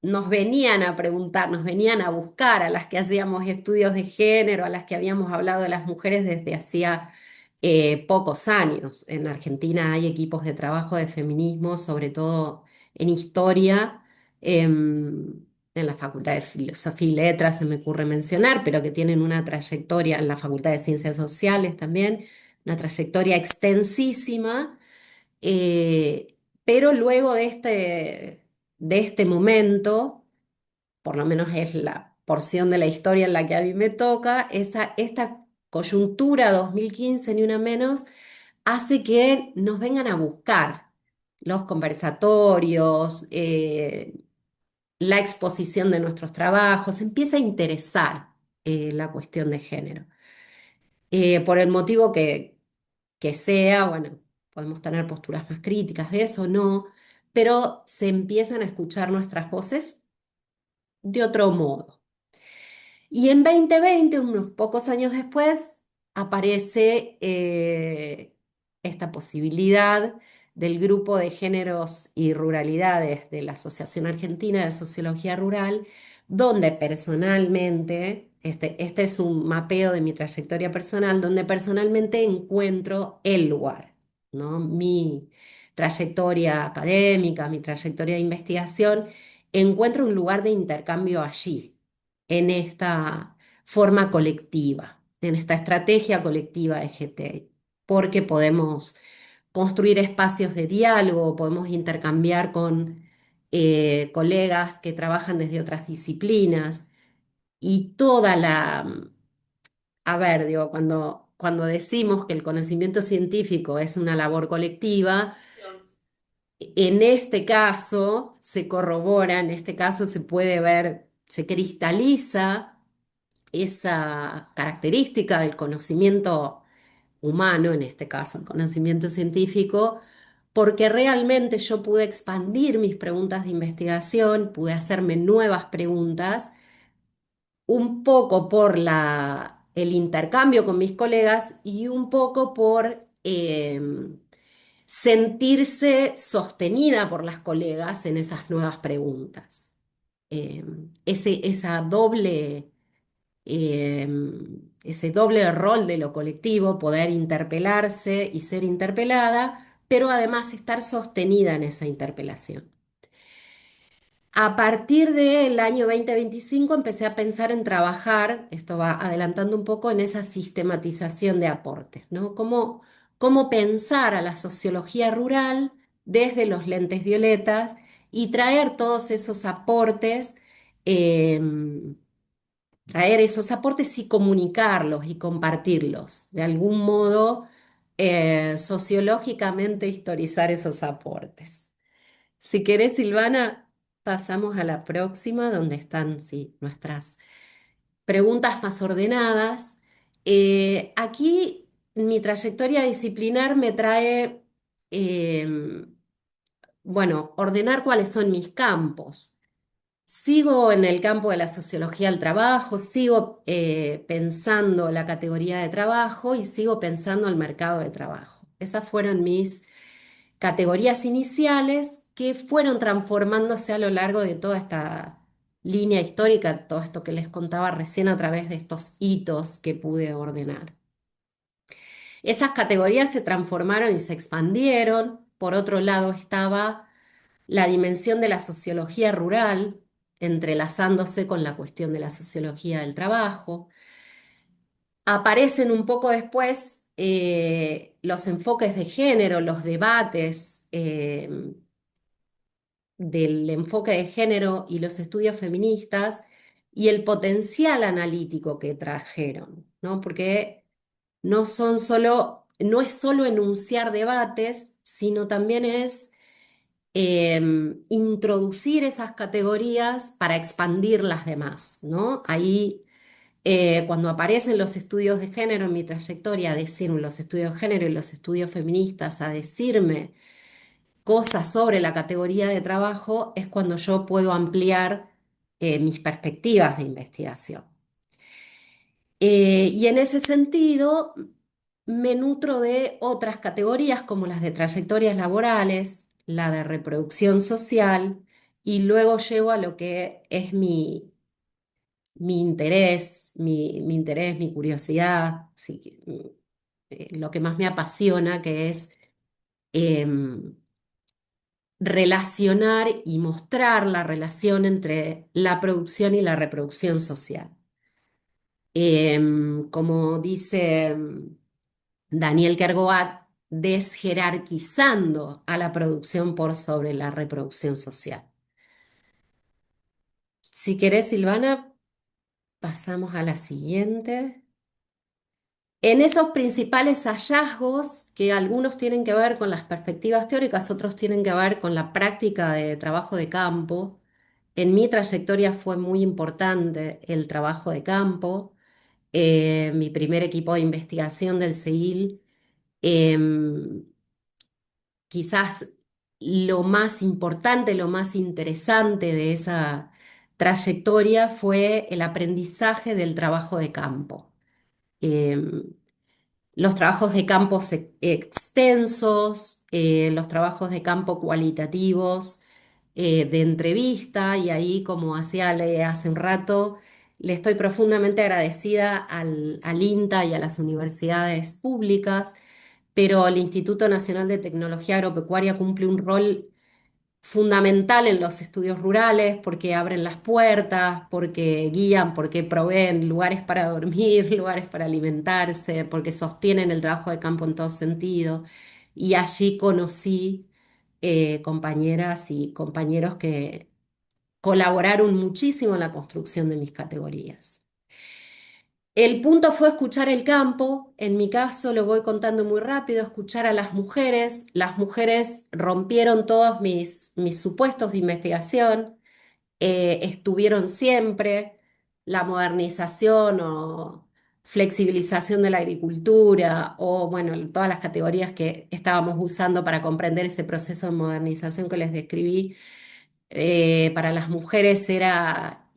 nos venían a preguntar, nos venían a buscar a las que hacíamos estudios de género, a las que habíamos hablado de las mujeres desde hacía pocos años. En Argentina hay equipos de trabajo de feminismo, sobre todo en historia, en la Facultad de Filosofía y Letras se me ocurre mencionar, pero que tienen una trayectoria, en la Facultad de Ciencias Sociales también, una trayectoria extensísima. Pero luego de este momento, por lo menos es la porción de la historia en la que a mí me toca, esta coyuntura 2015 ni una menos, hace que nos vengan a buscar los conversatorios, la exposición de nuestros trabajos, empieza a interesar la cuestión de género. Por el motivo que sea, bueno, podemos tener posturas más críticas de eso, no, pero se empiezan a escuchar nuestras voces de otro modo. Y en 2020, unos pocos años después, aparece esta posibilidad del Grupo de Géneros y Ruralidades de la Asociación Argentina de Sociología Rural, donde personalmente, este es un mapeo de mi trayectoria personal, donde personalmente encuentro el lugar, ¿no? Mi trayectoria académica, mi trayectoria de investigación, encuentro un lugar de intercambio allí en esta forma colectiva, en esta estrategia colectiva de GT, porque podemos construir espacios de diálogo, podemos intercambiar con colegas que trabajan desde otras disciplinas y toda a ver, digo, cuando decimos que el conocimiento científico es una labor colectiva, en este caso se corrobora, en este caso se puede ver, se cristaliza esa característica del conocimiento humano, en este caso el conocimiento científico, porque realmente yo pude expandir mis preguntas de investigación, pude hacerme nuevas preguntas, un poco por el intercambio con mis colegas y un poco por sentirse sostenida por las colegas en esas nuevas preguntas. Esa eh, ese doble rol de lo colectivo, poder interpelarse y ser interpelada, pero además estar sostenida en esa interpelación. A partir del año 2025 empecé a pensar en trabajar, esto va adelantando un poco, en esa sistematización de aportes, ¿no? Cómo pensar a la sociología rural desde los lentes violetas y traer todos esos aportes em, traer esos aportes y comunicarlos y compartirlos. De algún modo, sociológicamente historizar esos aportes. Si querés, Silvana, pasamos a la próxima, donde están, sí, nuestras preguntas más ordenadas. Aquí mi trayectoria disciplinar me trae, bueno, ordenar cuáles son mis campos. Sigo en el campo de la sociología del trabajo, sigo pensando la categoría de trabajo y sigo pensando el mercado de trabajo. Esas fueron mis categorías iniciales que fueron transformándose a lo largo de toda esta línea histórica, todo esto que les contaba recién a través de estos hitos que pude ordenar. Esas categorías se transformaron y se expandieron. Por otro lado estaba la dimensión de la sociología rural, entrelazándose con la cuestión de la sociología del trabajo. Aparecen un poco después los enfoques de género, los debates del enfoque de género y los estudios feministas y el potencial analítico que trajeron, ¿no? Porque no es solo enunciar debates, sino también es introducir esas categorías para expandir las demás, ¿no? Ahí, cuando aparecen los estudios de género en mi trayectoria, decirme los estudios de género y los estudios feministas, a decirme cosas sobre la categoría de trabajo, es cuando yo puedo ampliar mis perspectivas de investigación. Y en ese sentido, me nutro de otras categorías como las de trayectorias laborales, la de reproducción social, y luego llego a lo que es mi interés, mi curiosidad, sí, lo que más me apasiona, que es em, relacionar y mostrar la relación entre la producción y la reproducción social. Como dice Daniel Kergovat, desjerarquizando a la producción por sobre la reproducción social. Si querés, Silvana, pasamos a la siguiente. En esos principales hallazgos, que algunos tienen que ver con las perspectivas teóricas, otros tienen que ver con la práctica de trabajo de campo, en mi trayectoria fue muy importante el trabajo de campo. Mi primer equipo de investigación del CEIL, em, quizás lo más importante, lo más interesante de esa trayectoria fue el aprendizaje del trabajo de campo. Em, los trabajos de campo extensos, los trabajos de campo cualitativos, de entrevista, y ahí, como hacía Ale hace un rato, le estoy profundamente agradecida al INTA y a las universidades públicas, pero el Instituto Nacional de Tecnología Agropecuaria cumple un rol fundamental en los estudios rurales porque abren las puertas, porque guían, porque proveen lugares para dormir, lugares para alimentarse, porque sostienen el trabajo de campo en todo sentido. Y allí conocí compañeras y compañeros que colaboraron muchísimo en la construcción de mis categorías. El punto fue escuchar el campo, en mi caso lo voy contando muy rápido, escuchar a las mujeres rompieron todos mis supuestos de investigación, estuvieron siempre, la modernización o flexibilización de la agricultura o bueno, todas las categorías que estábamos usando para comprender ese proceso de modernización que les describí, para las mujeres era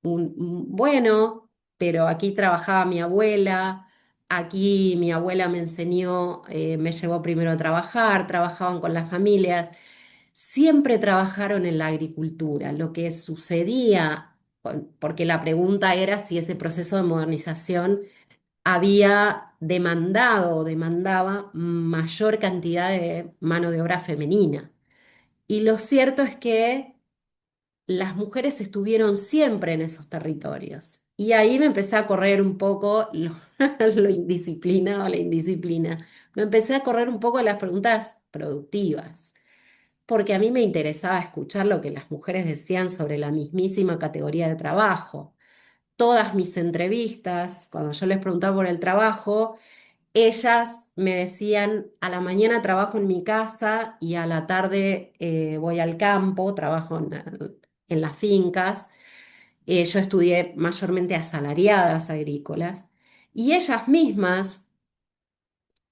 bueno, pero aquí trabajaba mi abuela, aquí mi abuela me enseñó, me llevó primero a trabajar, trabajaban con las familias, siempre trabajaron en la agricultura. Lo que sucedía, porque la pregunta era si ese proceso de modernización había demandado o demandaba mayor cantidad de mano de obra femenina. Y lo cierto es que las mujeres estuvieron siempre en esos territorios. Y ahí me empecé a correr un poco lo indisciplinado, la indisciplina. Me empecé a correr un poco las preguntas productivas, porque a mí me interesaba escuchar lo que las mujeres decían sobre la mismísima categoría de trabajo. Todas mis entrevistas, cuando yo les preguntaba por el trabajo, ellas me decían, a la mañana trabajo en mi casa y a la tarde voy al campo, trabajo en las fincas. Yo estudié mayormente asalariadas agrícolas y ellas mismas,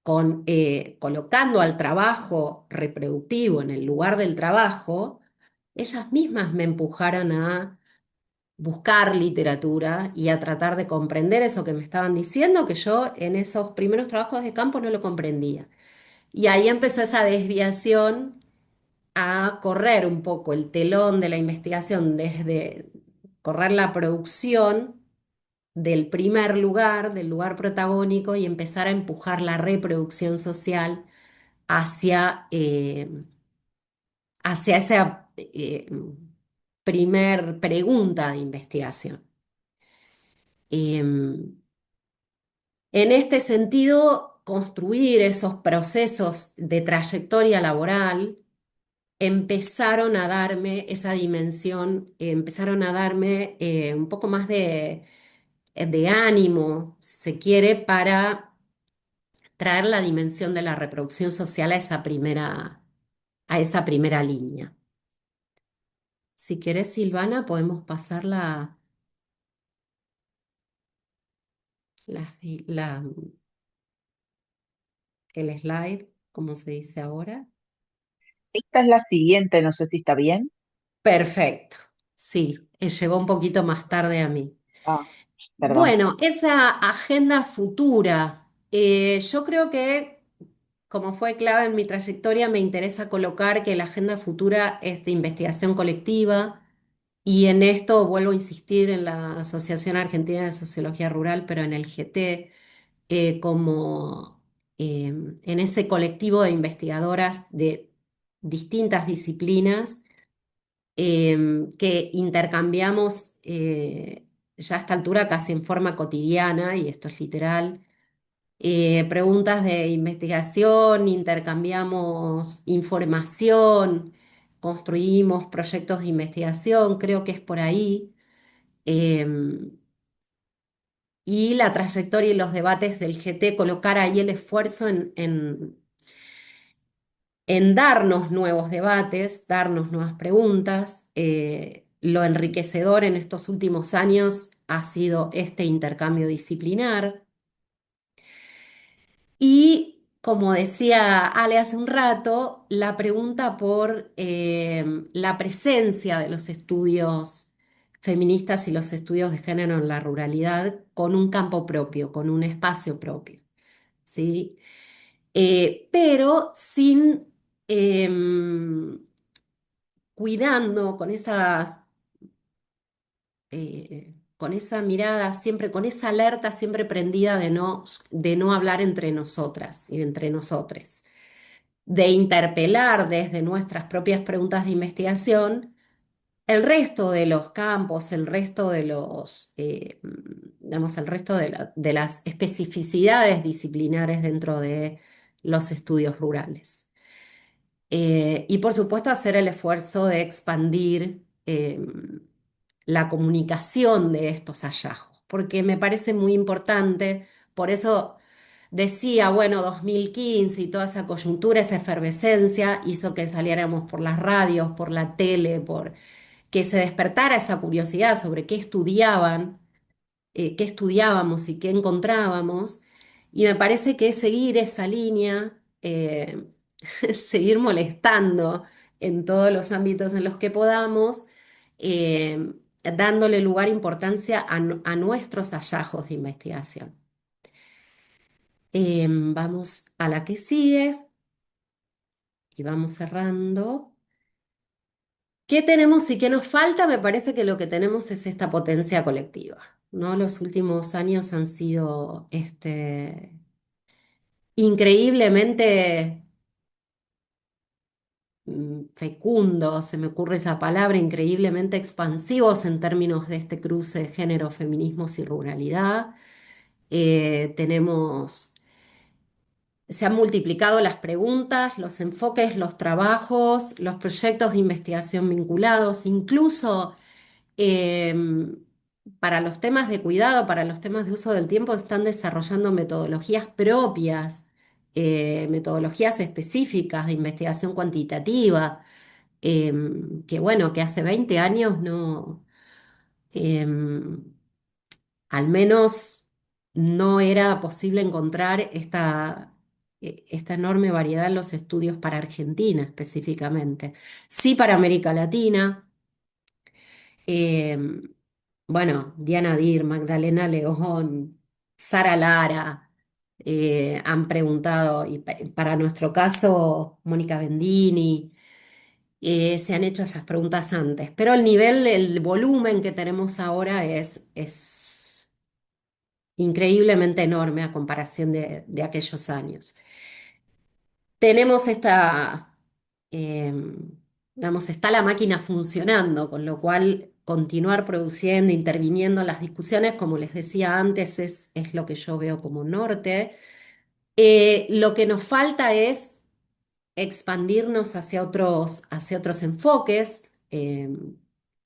colocando al trabajo reproductivo en el lugar del trabajo, ellas mismas me empujaron a buscar literatura y a tratar de comprender eso que me estaban diciendo, que yo en esos primeros trabajos de campo no lo comprendía. Y ahí empezó esa desviación a correr un poco el telón de la investigación, desde correr la producción del primer lugar, del lugar protagónico, y empezar a empujar la reproducción social hacia, hacia esa primer pregunta de investigación. Em, En este sentido, construir esos procesos de trayectoria laboral empezaron a darme esa dimensión, empezaron a darme un poco más de ánimo, si se quiere, para traer la dimensión de la reproducción social a esa primera línea. Si querés, Silvana, podemos pasar la- la- el slide, como se dice ahora. Esta es la siguiente, no sé si está bien. Perfecto. sí, llegó un poquito más tarde a mí. Ah, perdón. Bueno, esa agenda futura, yo creo que, como fue clave en mi trayectoria, me interesa colocar que la agenda futura es de investigación colectiva y en esto vuelvo a insistir en la Asociación Argentina de Sociología Rural, pero en el GT, como en ese colectivo de investigadoras de distintas disciplinas que intercambiamos ya a esta altura casi en forma cotidiana, y esto es literal, preguntas de investigación, intercambiamos información, construimos proyectos de investigación, creo que es por ahí. Y la trayectoria y los debates del GT, colocar ahí el esfuerzo en darnos nuevos debates, darnos nuevas preguntas. Lo enriquecedor en estos últimos años ha sido este intercambio disciplinar. Y como decía Ale hace un rato, la pregunta por la presencia de los estudios feministas y los estudios de género en la ruralidad con un campo propio, con un espacio propio, ¿sí? Pero sin cuidando con esa mirada siempre, con esa alerta siempre prendida de no hablar entre nosotras y entre nosotres, de interpelar desde nuestras propias preguntas de investigación el resto de los campos, el resto de digamos, el resto de las especificidades disciplinares dentro de los estudios rurales. Y por supuesto hacer el esfuerzo de expandir la comunicación de estos hallazgos, porque me parece muy importante, por eso decía, bueno, 2015 y toda esa coyuntura, esa efervescencia hizo que saliéramos por las radios, por la tele, por que se despertara esa curiosidad sobre qué estudiábamos y qué encontrábamos. Y me parece que seguir esa línea, seguir molestando en todos los ámbitos en los que podamos, dándole lugar, importancia a nuestros hallazgos de investigación. Vamos a la que sigue y vamos cerrando. ¿Qué tenemos y qué nos falta? Me parece que lo que tenemos es esta potencia colectiva, ¿no? Los últimos años han sido increíblemente fecundos, se me ocurre esa palabra, increíblemente expansivos en términos de este cruce de género, feminismos y ruralidad. Tenemos Se han multiplicado las preguntas, los enfoques, los trabajos, los proyectos de investigación vinculados, incluso eh, para los temas de cuidado, para los temas de uso del tiempo, están desarrollando metodologías propias, metodologías específicas de investigación cuantitativa, eh, que bueno, que hace 20 años no, eh, al menos no era posible encontrar esta enorme variedad en los estudios para Argentina específicamente. Sí para América Latina. eh, bueno, Diana Dir, Magdalena León, Sara Lara han preguntado, y para nuestro caso, Mónica Bendini, se han hecho esas preguntas antes, pero el nivel, el volumen que tenemos ahora es increíblemente enorme a comparación de aquellos años. Tenemos eh, digamos, está la máquina funcionando, con lo cual continuar produciendo, interviniendo en las discusiones, como les decía antes, es lo que yo veo como norte. Lo que nos falta es expandirnos hacia otros enfoques,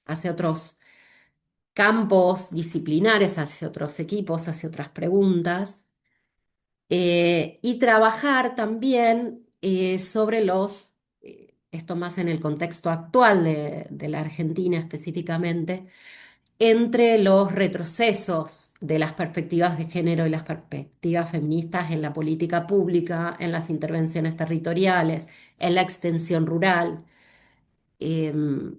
hacia otros campos disciplinares, hacia otros equipos, hacia otras preguntas. Y trabajar también sobre esto más en el contexto actual de la Argentina específicamente, entre los retrocesos de las perspectivas de género y las perspectivas feministas en la política pública, en las intervenciones territoriales, en la extensión rural. Em,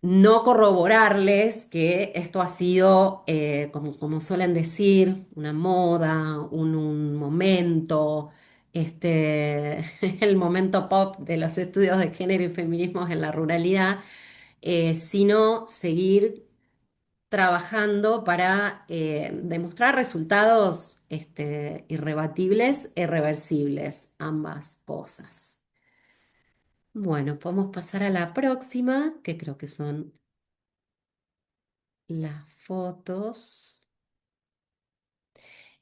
no corroborarles que esto ha sido, como suelen decir, una moda, un momento, el momento pop de los estudios de género y feminismos en la ruralidad, sino seguir trabajando para demostrar resultados irrebatibles e irreversibles, ambas cosas. Bueno, podemos pasar a la próxima, que creo que son las fotos.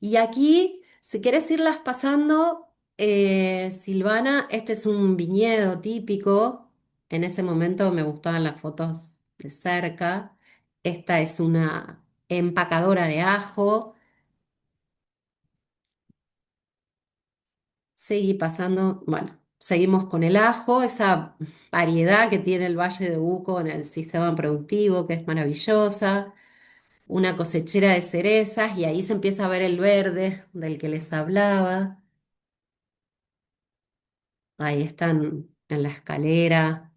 Y aquí, si quieres irlas pasando, Silvana, este es un viñedo típico. En ese momento me gustaban las fotos de cerca. Esta es una empacadora de ajo. Seguí pasando, bueno, seguimos con el ajo, esa variedad que tiene el Valle de Uco en el sistema productivo, que es maravillosa. Una cosechera de cerezas y ahí se empieza a ver el verde del que les hablaba. Ahí están en la escalera.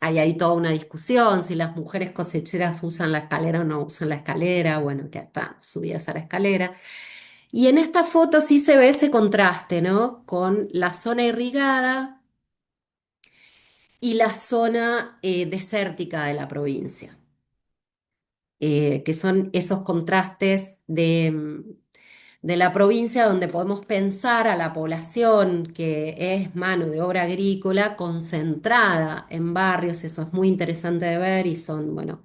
Ahí hay toda una discusión si las mujeres cosecheras usan la escalera o no usan la escalera. Bueno, que están subidas a la escalera. Y en esta foto sí se ve ese contraste, ¿no? Con la zona irrigada y la zona desértica de la provincia, que son esos contrastes de la provincia donde podemos pensar a la población que es mano de obra agrícola concentrada en barrios. Eso es muy interesante de ver y son, bueno,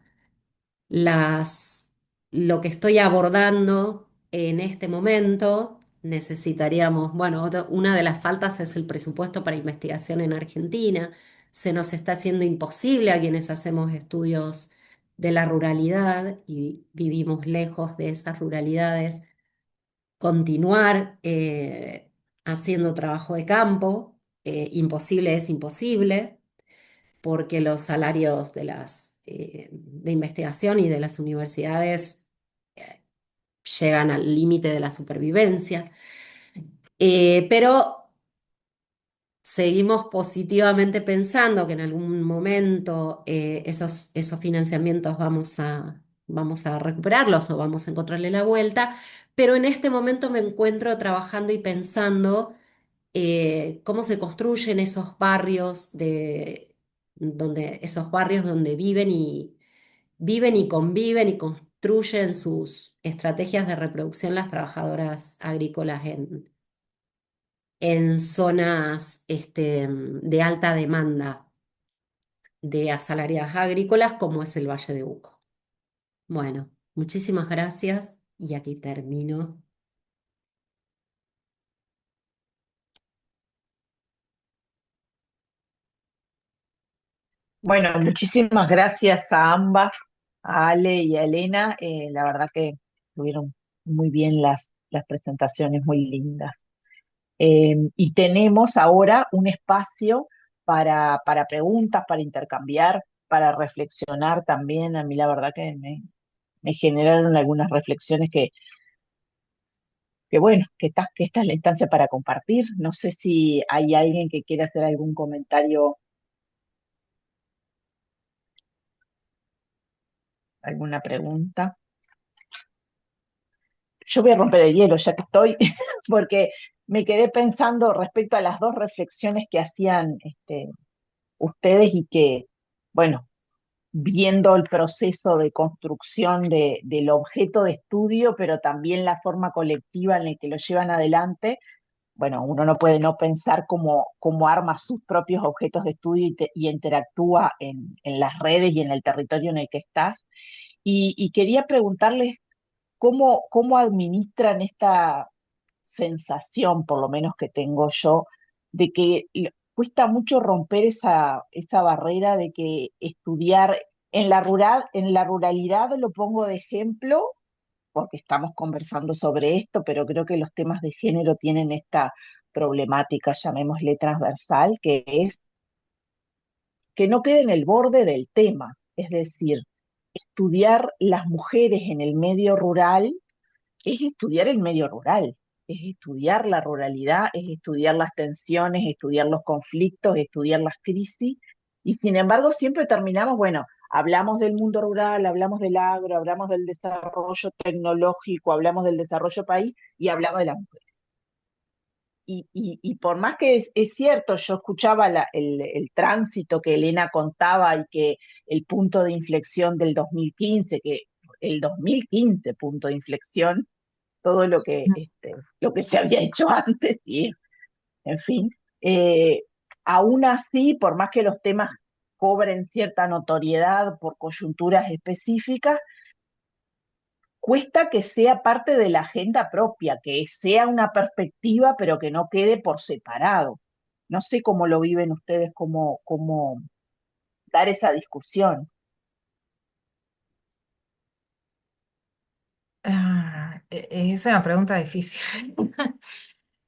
las, lo que estoy abordando en este momento. Necesitaríamos, bueno, una de las faltas es el presupuesto para investigación en Argentina. Se nos está haciendo imposible a quienes hacemos estudios de la ruralidad y vivimos lejos de esas ruralidades continuar haciendo trabajo de campo. Imposible es imposible porque los salarios de investigación y de las universidades eh, llegan al límite de la supervivencia. Pero seguimos positivamente pensando que en algún momento esos financiamientos vamos a recuperarlos o vamos a encontrarle la vuelta, pero en este momento me encuentro trabajando y pensando cómo se construyen esos barrios esos barrios donde viven y conviven y construyen sus estrategias de reproducción las trabajadoras agrícolas en zonas de alta demanda de asalariadas agrícolas como es el Valle de Uco. Bueno, muchísimas gracias y aquí termino. Bueno, muchísimas gracias a ambas, a Ale y a Elena. La verdad que tuvieron muy bien las presentaciones, muy lindas. Y tenemos ahora un espacio para preguntas, para intercambiar, para reflexionar también. A mí la verdad que me generaron algunas reflexiones que bueno, que esta es la instancia para compartir. No sé si hay alguien que quiera hacer algún comentario, alguna pregunta. Yo voy a romper el hielo ya que estoy, porque me quedé pensando respecto a las dos reflexiones que hacían ustedes y que, bueno, viendo el proceso de construcción del objeto de estudio, pero también la forma colectiva en la que lo llevan adelante, bueno, uno no puede no pensar cómo arma sus propios objetos de estudio y interactúa en las redes y en el territorio en el que estás. Y quería preguntarles cómo administran esta sensación, por lo menos que tengo yo, de que cuesta mucho romper esa barrera de que estudiar en la ruralidad, lo pongo de ejemplo, porque estamos conversando sobre esto, pero creo que los temas de género tienen esta problemática, llamémosle transversal, que es que no quede en el borde del tema, es decir, estudiar las mujeres en el medio rural es estudiar el medio rural, es estudiar la ruralidad, es estudiar las tensiones, estudiar los conflictos, estudiar las crisis, y sin embargo siempre terminamos, bueno, hablamos del mundo rural, hablamos del agro, hablamos del desarrollo tecnológico, hablamos del desarrollo país y hablamos de la mujer. Y por más que es cierto, yo escuchaba el tránsito que Elena contaba y que el punto de inflexión del 2015, que el 2015 punto de inflexión, todo lo que se había hecho antes, y en fin, eh, aún así, por más que los temas cobren cierta notoriedad por coyunturas específicas, cuesta que sea parte de la agenda propia, que sea una perspectiva, pero que no quede por separado. No sé cómo lo viven ustedes, cómo dar esa discusión. Es una pregunta difícil.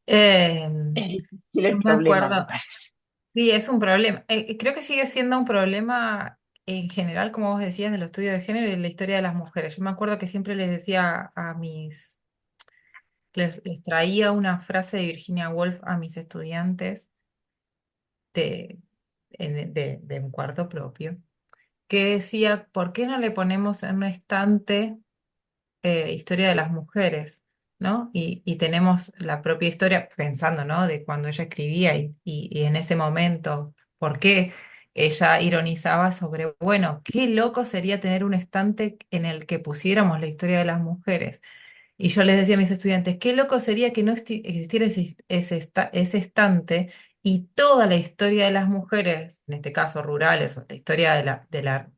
Eh, Es difícil el me problema, me acuerdo. parece. Sí, es un problema. Creo que sigue siendo un problema en general, como vos decías, de los estudios de género y de la historia de las mujeres. Yo me acuerdo que siempre les decía les traía una frase de Virginia Woolf a mis estudiantes de, de un cuarto propio, que decía, ¿por qué no le ponemos en un estante historia de las mujeres? ¿No? Y tenemos la propia historia, pensando, ¿no? De cuando ella escribía y en ese momento, ¿por qué ella ironizaba sobre, bueno, qué loco sería tener un estante en el que pusiéramos la historia de las mujeres? Y yo les decía a mis estudiantes, qué loco sería que no existiera ese estante y toda la historia de las mujeres, en este caso rurales, o la historia de la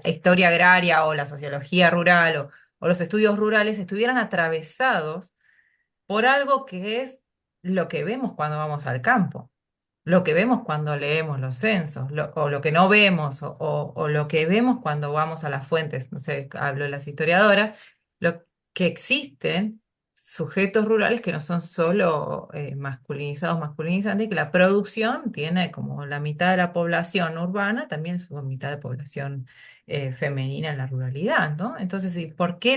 historia agraria o la sociología rural o los estudios rurales estuvieran atravesados por algo que es lo que vemos cuando vamos al campo, lo que vemos cuando leemos los censos, o lo que no vemos, o lo que vemos cuando vamos a las fuentes, no sé, hablo de las historiadoras, lo que existen sujetos rurales que no son solo masculinizados, masculinizantes, y que la producción tiene como la mitad de la población urbana, también su mitad de población femenina en la ruralidad, ¿no? Entonces, ¿y por qué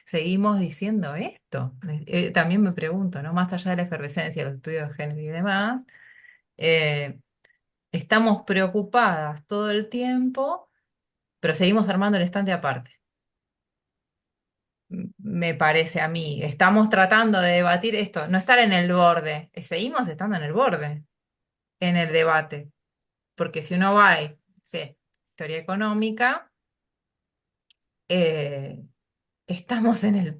seguimos diciendo esto? También me pregunto, ¿no? Más allá de la efervescencia, los estudios de género y demás, eh, estamos preocupadas todo el tiempo, pero seguimos armando el estante aparte. Me parece a mí, estamos tratando de debatir esto, no estar en el borde, seguimos estando en el borde, en el debate, porque si uno va, no sé, historia económica, eh, estamos en el.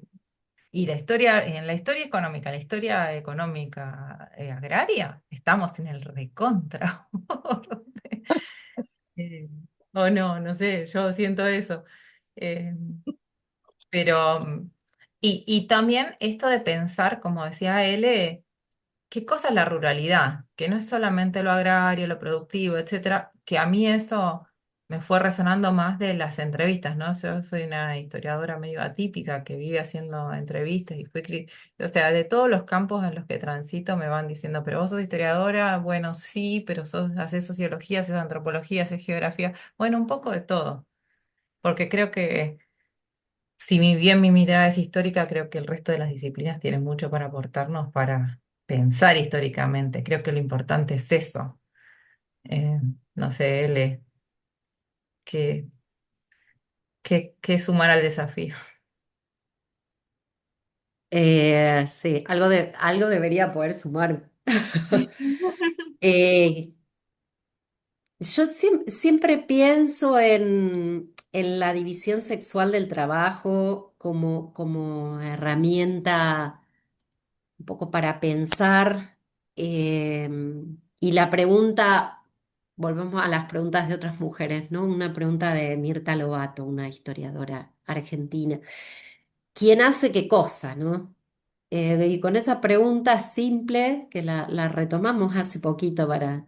Y en la historia económica, agraria, estamos en el recontra borde. Eh, o no, no sé, yo siento eso. Eh, pero, y también esto de pensar, como decía él, ¿qué cosa es la ruralidad? Que no es solamente lo agrario, lo productivo, etcétera, que a mí eso me fue resonando más de las entrevistas, ¿no? Yo soy una historiadora medio atípica que vive haciendo entrevistas y o sea, de todos los campos en los que transito me van diciendo, pero vos sos historiadora, bueno, sí, pero haces sociología, haces antropología, haces geografía, bueno, un poco de todo, porque creo que si bien mi mirada es histórica, creo que el resto de las disciplinas tienen mucho para aportarnos para pensar históricamente. Creo que lo importante es eso. Eh, no sé, L, que, que sumar al desafío. Sí, algo debería poder sumar. Eh, yo siempre pienso en la división sexual del trabajo como herramienta un poco para pensar. eh, y la pregunta, volvemos a las preguntas de otras mujeres, ¿no? Una pregunta de Mirta Lobato, una historiadora argentina. ¿Quién hace qué cosa, no? Y con esa pregunta simple, que la retomamos hace poquito para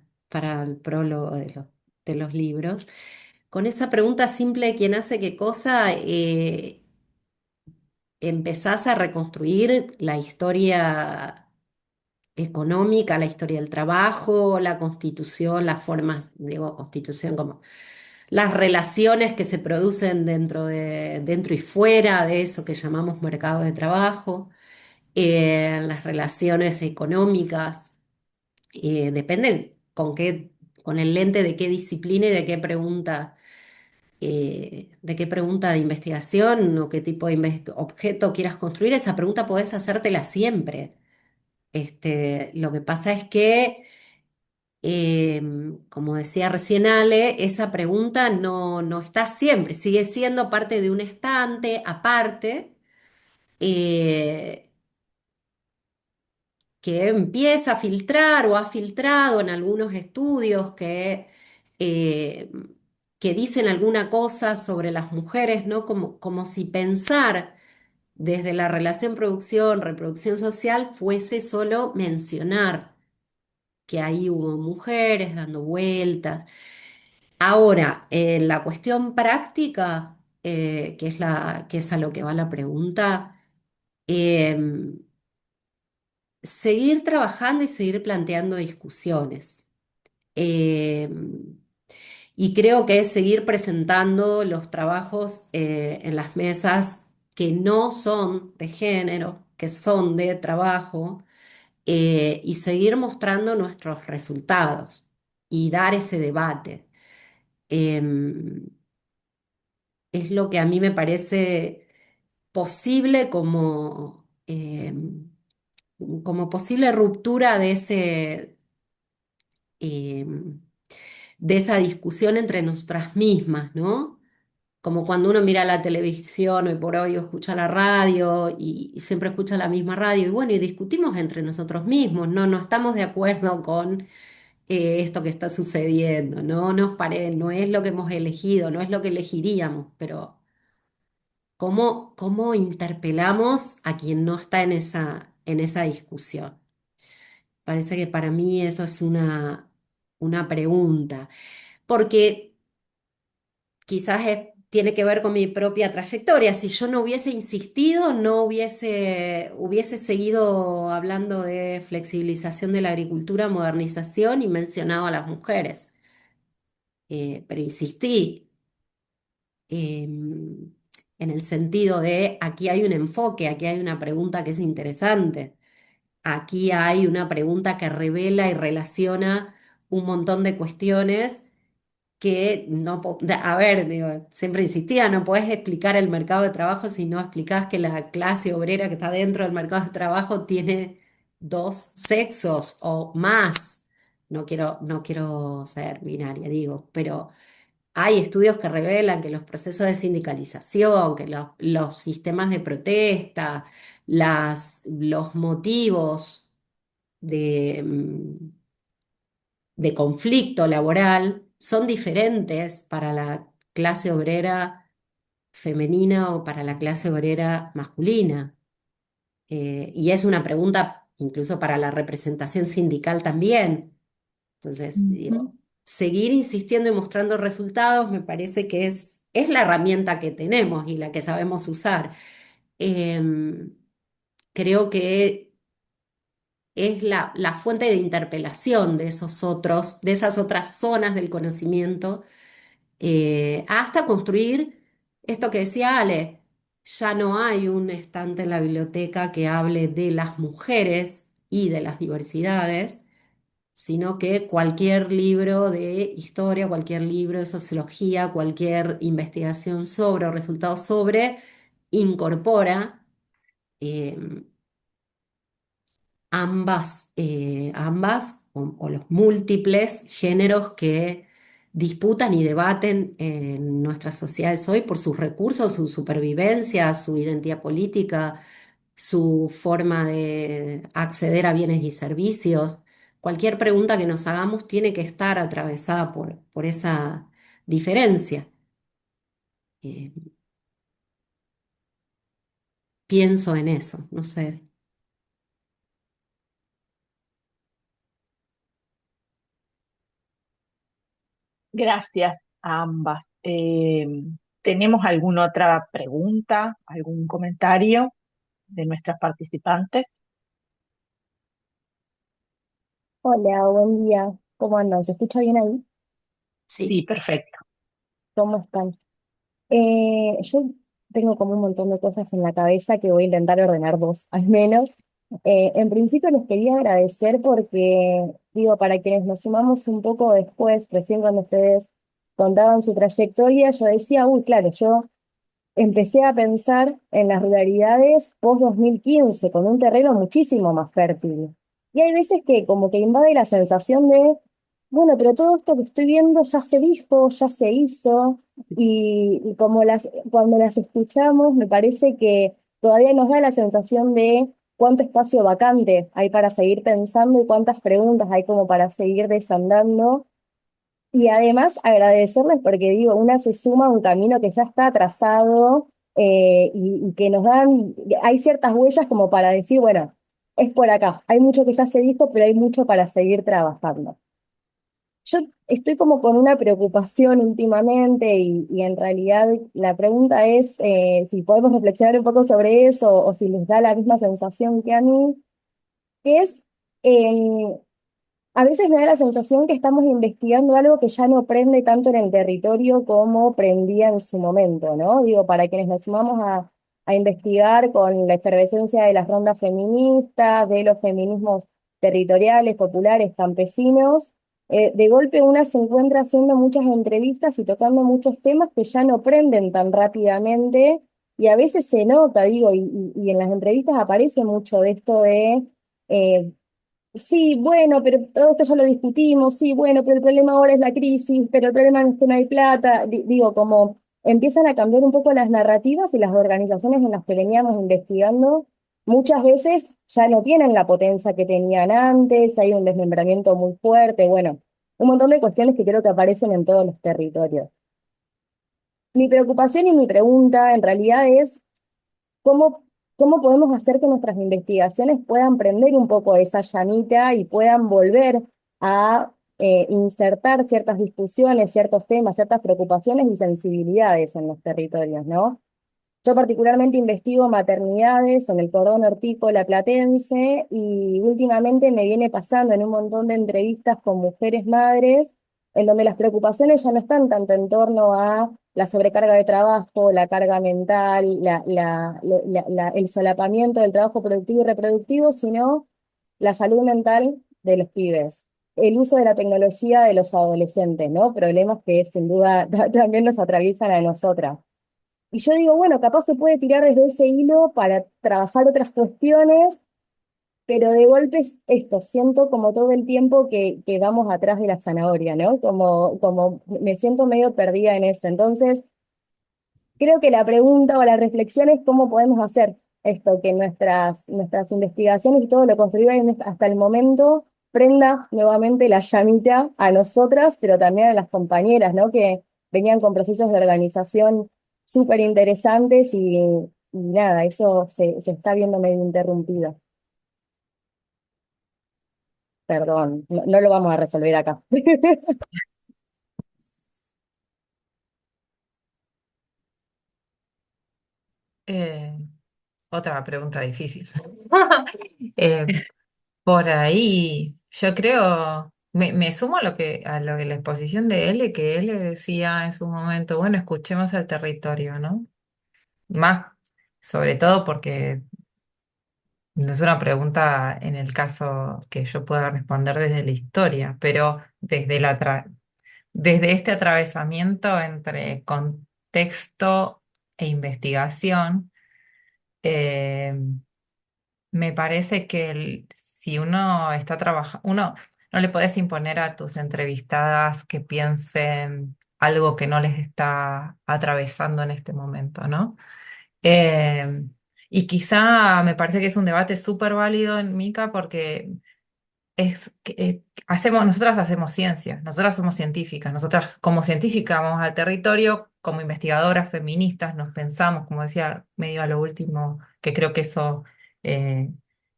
el prólogo de los libros, con esa pregunta simple de quién hace qué cosa, empezás a reconstruir la historia económica, la historia del trabajo, la constitución, las formas, digo, constitución como las relaciones que se producen dentro y fuera de eso que llamamos mercado de trabajo, las relaciones económicas, depende con el lente de qué disciplina y de qué pregunta de qué pregunta de investigación o qué tipo de objeto quieras construir, esa pregunta podés hacértela siempre. Lo que pasa es que, como decía recién Ale, esa pregunta no está siempre, sigue siendo parte de un estante aparte, eh, que empieza a filtrar o ha filtrado en algunos estudios eh, que dicen alguna cosa sobre las mujeres, ¿no? Como si pensar desde la relación producción-reproducción social fuese solo mencionar que ahí hubo mujeres dando vueltas. Ahora, en la cuestión práctica, que es a lo que va la pregunta, em, seguir trabajando y seguir planteando discusiones. Em, y creo que es seguir presentando los trabajos en las mesas que no son de género, que son de trabajo, y seguir mostrando nuestros resultados y dar ese debate. Em, es lo que a mí me parece posible como posible ruptura em, de esa discusión entre nosotras mismas, ¿no? Como cuando uno mira la televisión hoy por hoy o escucha la radio y siempre escucha la misma radio y bueno, y discutimos entre nosotros mismos, ¿no? No estamos de acuerdo con esto que está sucediendo, no es lo que hemos elegido, no es lo que elegiríamos, pero ¿cómo interpelamos a quien no está en esa discusión? Parece que para mí eso es una pregunta, porque quizás tiene que ver con mi propia trayectoria. Si yo no hubiese insistido, no hubiese seguido hablando de flexibilización de la agricultura, modernización y mencionado a las mujeres. Pero insistí en el sentido de aquí hay un enfoque, aquí hay una pregunta que es interesante. Aquí hay una pregunta que revela y relaciona un montón de cuestiones que no, a ver, digo, siempre insistía, no podés explicar el mercado de trabajo si no explicás que la clase obrera que está dentro del mercado de trabajo tiene dos sexos o más. No quiero ser binaria, digo, pero hay estudios que revelan que los procesos de sindicalización, que los sistemas de protesta, los motivos de conflicto laboral son diferentes para la clase obrera femenina o para la clase obrera masculina. Y es una pregunta incluso para la representación sindical también. Entonces, Ujú. digo, seguir insistiendo y mostrando resultados me parece que es la herramienta que tenemos y la que sabemos usar. Em, creo que es la fuente de interpelación de esas otras zonas del conocimiento, hasta construir esto que decía Ale, ya no hay un estante en la biblioteca que hable de las mujeres y de las diversidades, sino que cualquier libro de historia, cualquier libro de sociología, cualquier investigación sobre o resultados sobre, incorpora eh, ambas o los múltiples géneros que disputan y debaten en nuestras sociedades hoy por sus recursos, su supervivencia, su identidad política, su forma de acceder a bienes y servicios. Cualquier pregunta que nos hagamos tiene que estar atravesada por esa diferencia. Eh, pienso en eso, no sé. Gracias a ambas. ¿Tenemos alguna otra pregunta, algún comentario de nuestras participantes? Hola, buen día. ¿Cómo andan? ¿Se escucha bien ahí? Sí, Sí. perfecto. ¿Cómo están? Yo tengo como un montón de cosas en la cabeza que voy a intentar ordenar dos, al menos. En principio les quería agradecer porque, digo, para quienes nos sumamos un poco después, recién cuando ustedes contaban su trayectoria, yo decía, uy, claro, yo empecé a pensar en las ruralidades post 2015 con un terreno muchísimo más fértil. Y hay veces que como que invade la sensación de, bueno, pero todo esto que estoy viendo ya se dijo, ya se hizo, y como cuando las escuchamos, me parece que todavía nos da la sensación de cuánto espacio vacante hay para seguir pensando y cuántas preguntas hay como para seguir desandando y además agradecerles porque digo, una se suma a un camino que ya está trazado y que nos dan, hay ciertas huellas como para decir, bueno, es por acá, hay mucho que ya se dijo, pero hay mucho para seguir trabajando. Yo estoy como con una preocupación últimamente y en realidad la pregunta es si podemos reflexionar un poco sobre eso o si les da la misma sensación que a mí, que es... em, a veces me da la sensación que estamos investigando algo que ya no prende tanto en el territorio como prendía en su momento, ¿no? Digo, para quienes nos sumamos a investigar con la efervescencia de las rondas feministas, de los feminismos territoriales, populares, campesinos, de golpe una se encuentra haciendo muchas entrevistas y tocando muchos temas que ya no prenden tan rápidamente y a veces se nota, digo, y en las entrevistas aparece mucho de esto de... eh, sí, bueno, pero todo esto ya lo discutimos, sí, bueno, pero el problema ahora es la crisis, pero el problema no es que no hay plata. Digo, como empiezan a cambiar un poco las narrativas y las organizaciones en las que veníamos investigando, muchas veces ya no tienen la potencia que tenían antes, hay un desmembramiento muy fuerte, bueno, un montón de cuestiones que creo que aparecen en todos los territorios. Mi preocupación y mi pregunta en realidad es ¿cómo, cómo podemos hacer que nuestras investigaciones puedan prender un poco esa llamita y puedan volver a insertar ciertas discusiones, ciertos temas, ciertas preocupaciones y sensibilidades en los territorios, ¿no? Yo particularmente investigo maternidades en el cordón hortícola platense y últimamente me viene pasando en un montón de entrevistas con mujeres madres, en donde las preocupaciones ya no están tanto en torno a la sobrecarga de trabajo, la carga mental, el solapamiento del trabajo productivo y reproductivo, sino la salud mental de los pibes, el uso de la tecnología de los adolescentes, ¿no? Problemas que sin duda también nos atraviesan a nosotras. Y yo digo, bueno, capaz se puede tirar desde ese hilo para trabajar otras cuestiones, pero de golpe es esto, siento como todo el tiempo que vamos atrás de la zanahoria, ¿no? Como me siento medio perdida en eso. Entonces, creo que la pregunta o la reflexión es cómo podemos hacer esto, que nuestras investigaciones y todo lo construido hasta el momento prenda nuevamente la llamita a nosotras, pero también a las compañeras, ¿no? Que venían con procesos de organización súper interesantes y nada, eso se está viendo medio interrumpido. Perdón, no, no lo vamos a resolver acá. Eh, Otra pregunta difícil. Eh, por ahí, yo creo, me sumo a lo que la exposición de él, que él decía en su momento, bueno, escuchemos al territorio, ¿no? Más, sobre todo porque no es una pregunta en el caso que yo pueda responder desde la historia, pero desde este atravesamiento entre contexto e investigación, eh, me parece que si uno está trabajando, uno no le podés imponer a tus entrevistadas que piensen algo que no les está atravesando en este momento, ¿no? Eh, y quizá me parece que es un debate súper válido en Mica porque es que nosotras hacemos ciencia, nosotras somos científicas, nosotras como científicas vamos al territorio, como investigadoras feministas nos pensamos, como decía, medio a lo último, que creo que eso eh,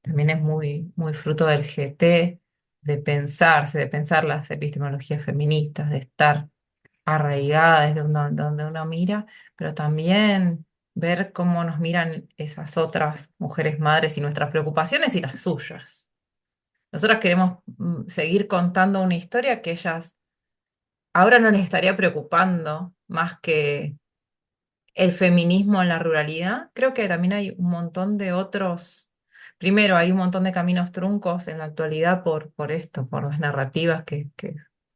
también es muy, muy fruto del GT, de pensarse, de pensar las epistemologías feministas, de estar arraigada desde donde uno mira, pero también ver cómo nos miran esas otras mujeres madres y nuestras preocupaciones y las suyas. Nosotras queremos seguir contando una historia que ellas ahora no les estaría preocupando más que el feminismo en la ruralidad. Creo que también hay un montón de otros, primero hay un montón de caminos truncos en la actualidad por esto, por las narrativas que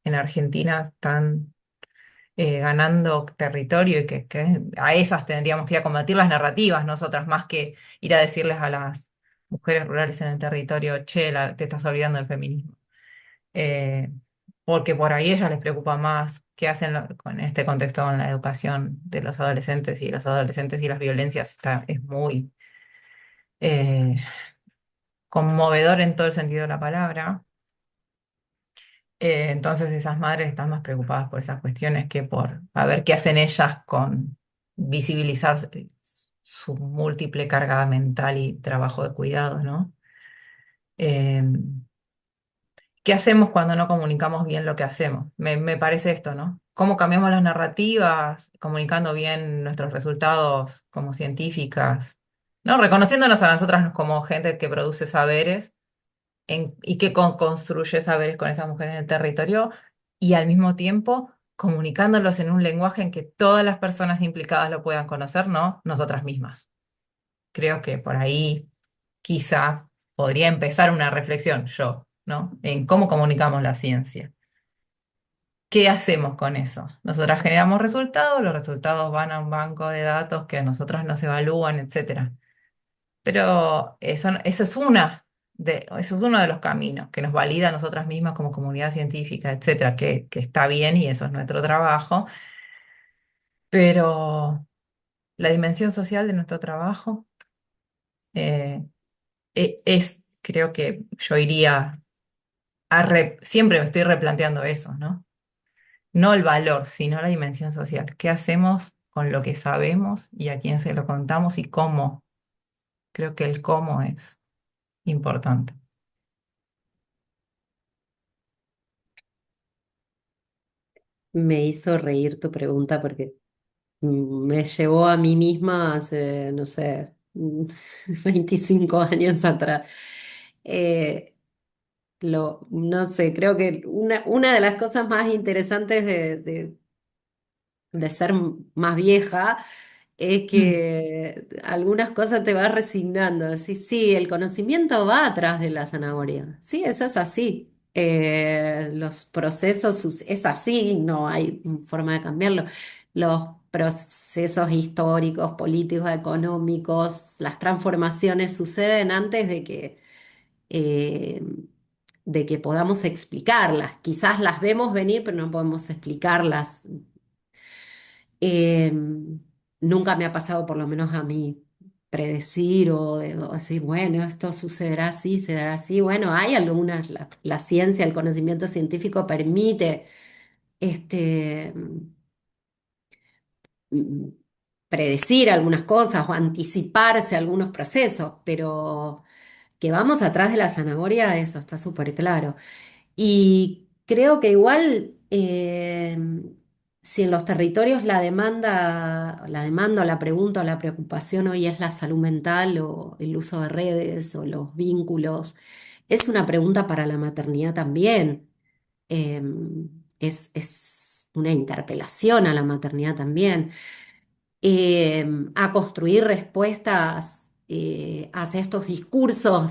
en Argentina están ganando territorio y que a esas tendríamos que ir a combatir las narrativas nosotras, más que ir a decirles a las mujeres rurales en el territorio, che, te estás olvidando del feminismo. Eh, Porque por ahí a ellas les preocupa más qué hacen con este contexto con la educación de los adolescentes y las violencias. Es muy eh, conmovedor en todo el sentido de la palabra. Entonces esas madres están más preocupadas por esas cuestiones que por a ver qué hacen ellas con visibilizar su múltiple carga mental y trabajo de cuidado, ¿no? Eh, ¿Qué hacemos cuando no comunicamos bien lo que hacemos? Me parece esto, ¿no? ¿Cómo cambiamos las narrativas, comunicando bien nuestros resultados como científicas, ¿no? Reconociéndonos a nosotras como gente que produce saberes y que construye saberes con esas mujeres en el territorio y al mismo tiempo comunicándolos en un lenguaje en que todas las personas implicadas lo puedan conocer, ¿no? Nosotras mismas. Creo que por ahí quizá podría empezar una reflexión yo, ¿no? En cómo comunicamos la ciencia. ¿Qué hacemos con eso? Nosotras generamos resultados, los resultados van a un banco de datos que a nosotras nos evalúan, etcétera. Pero eso es uno de los caminos que nos valida a nosotras mismas como comunidad científica, etcétera, que está bien y eso es nuestro trabajo. Pero la dimensión social de nuestro trabajo eh, creo que yo iría siempre me estoy replanteando eso, ¿no? No el valor, sino la dimensión social. ¿Qué hacemos con lo que sabemos y a quién se lo contamos y cómo? Creo que el cómo es importante. Me hizo reír tu pregunta porque me llevó a mí misma hace, no sé, 25 años atrás. Eh, no sé, creo que una de las cosas más interesantes de ser más vieja es Mm. que algunas cosas te vas resignando. Decís, sí, el conocimiento va atrás de la zanahoria. Sí, eso es así. Los procesos, es así, no hay forma de cambiarlo. Los procesos históricos, políticos, económicos, las transformaciones suceden antes eh, de que podamos explicarlas. Quizás las vemos venir, pero no podemos explicarlas. Eh, Nunca me ha pasado, por lo menos a mí, predecir o decir, bueno, esto sucederá así, se dará así. Bueno, hay algunas, la ciencia, el conocimiento científico permite este, mm, predecir algunas cosas o anticiparse a algunos procesos, pero que vamos atrás de la zanahoria, eso está súper claro. Y creo que igual, si en los territorios la demanda o la pregunta o la preocupación hoy es la salud mental o el uso de redes o los vínculos, es una pregunta para la maternidad también. Eh, es una interpelación a la maternidad también. A construir respuestas hacia estos discursos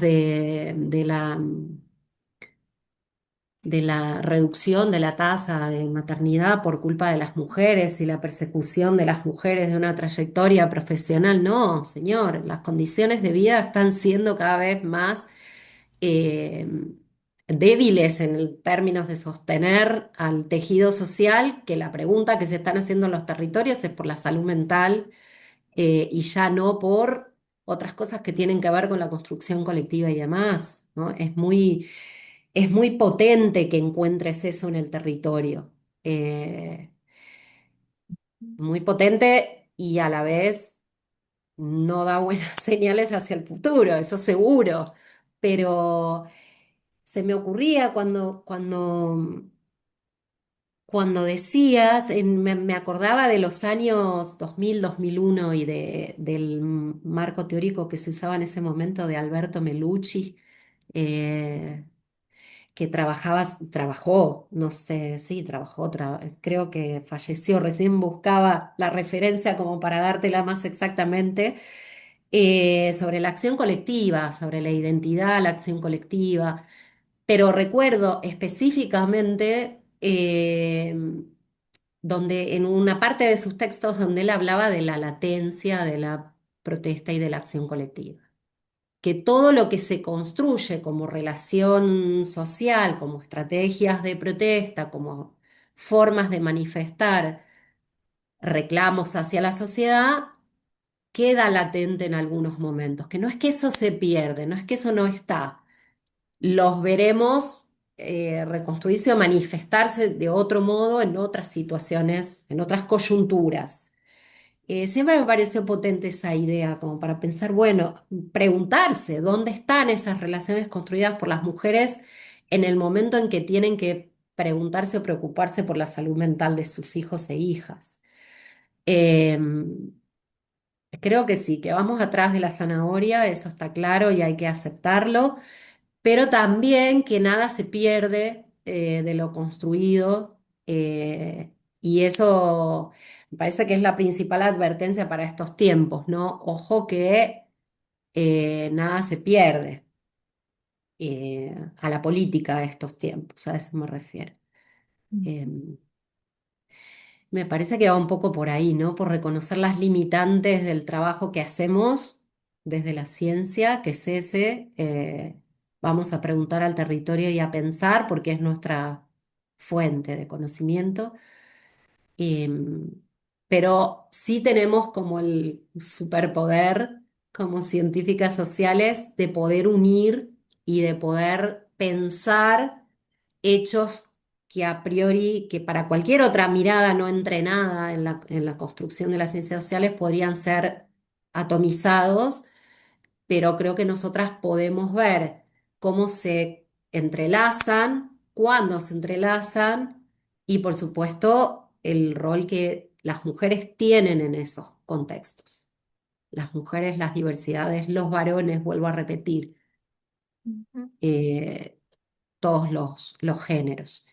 de la reducción de la tasa de maternidad por culpa de las mujeres y la persecución de las mujeres de una trayectoria profesional. No, señor, las condiciones de vida están siendo cada vez más eh, débiles en términos de sostener al tejido social, que la pregunta que se están haciendo en los territorios es por la salud mental y ya no por otras cosas que tienen que ver con la construcción colectiva y demás, ¿no? Es muy potente que encuentres eso en el territorio. Eh, Muy potente y a la vez no da buenas señales hacia el futuro, eso seguro. Pero se me ocurría cuando decías, me acordaba de los años 2000, 2001 y del marco teórico que se usaba en ese momento de Alberto Melucci, eh, que trabajó, no sé, sí, trabajó, creo que falleció, recién buscaba la referencia como para dártela más exactamente, sobre la acción colectiva, sobre la identidad, la acción colectiva. Pero recuerdo específicamente donde en una parte de sus textos donde él hablaba de la latencia de la protesta y de la acción colectiva. Que todo lo que se construye como relación social, como estrategias de protesta, como formas de manifestar reclamos hacia la sociedad, queda latente en algunos momentos, que no es que eso se pierde, no es que eso no está, los veremos reconstruirse o manifestarse de otro modo en otras situaciones, en otras coyunturas. Siempre me pareció potente esa idea, como para pensar, bueno, preguntarse dónde están esas relaciones construidas por las mujeres en el momento en que tienen que preguntarse o preocuparse por la salud mental de sus hijos e hijas. Eh, Creo que sí, que vamos atrás de la zanahoria, eso está claro y hay que aceptarlo, pero también que nada se pierde de lo construido, y eso me parece que es la principal advertencia para estos tiempos, ¿no? Ojo que nada se pierde a la política de estos tiempos, a eso me refiero. Em, Me parece que va un poco por ahí, ¿no? Por reconocer las limitantes del trabajo que hacemos desde la ciencia, que es ese. Vamos a preguntar al territorio y a pensar, porque es nuestra fuente de conocimiento. Em, pero sí tenemos como el superpoder, como científicas sociales, de poder unir y de poder pensar hechos que a priori, que para cualquier otra mirada no entrenada en la construcción de las ciencias sociales podrían ser atomizados, pero creo que nosotras podemos ver cómo se entrelazan, cuándo se entrelazan y por supuesto el rol que las mujeres tienen en esos contextos. Las mujeres, las diversidades, los varones, vuelvo a repetir, Ujú. eh, todos los géneros.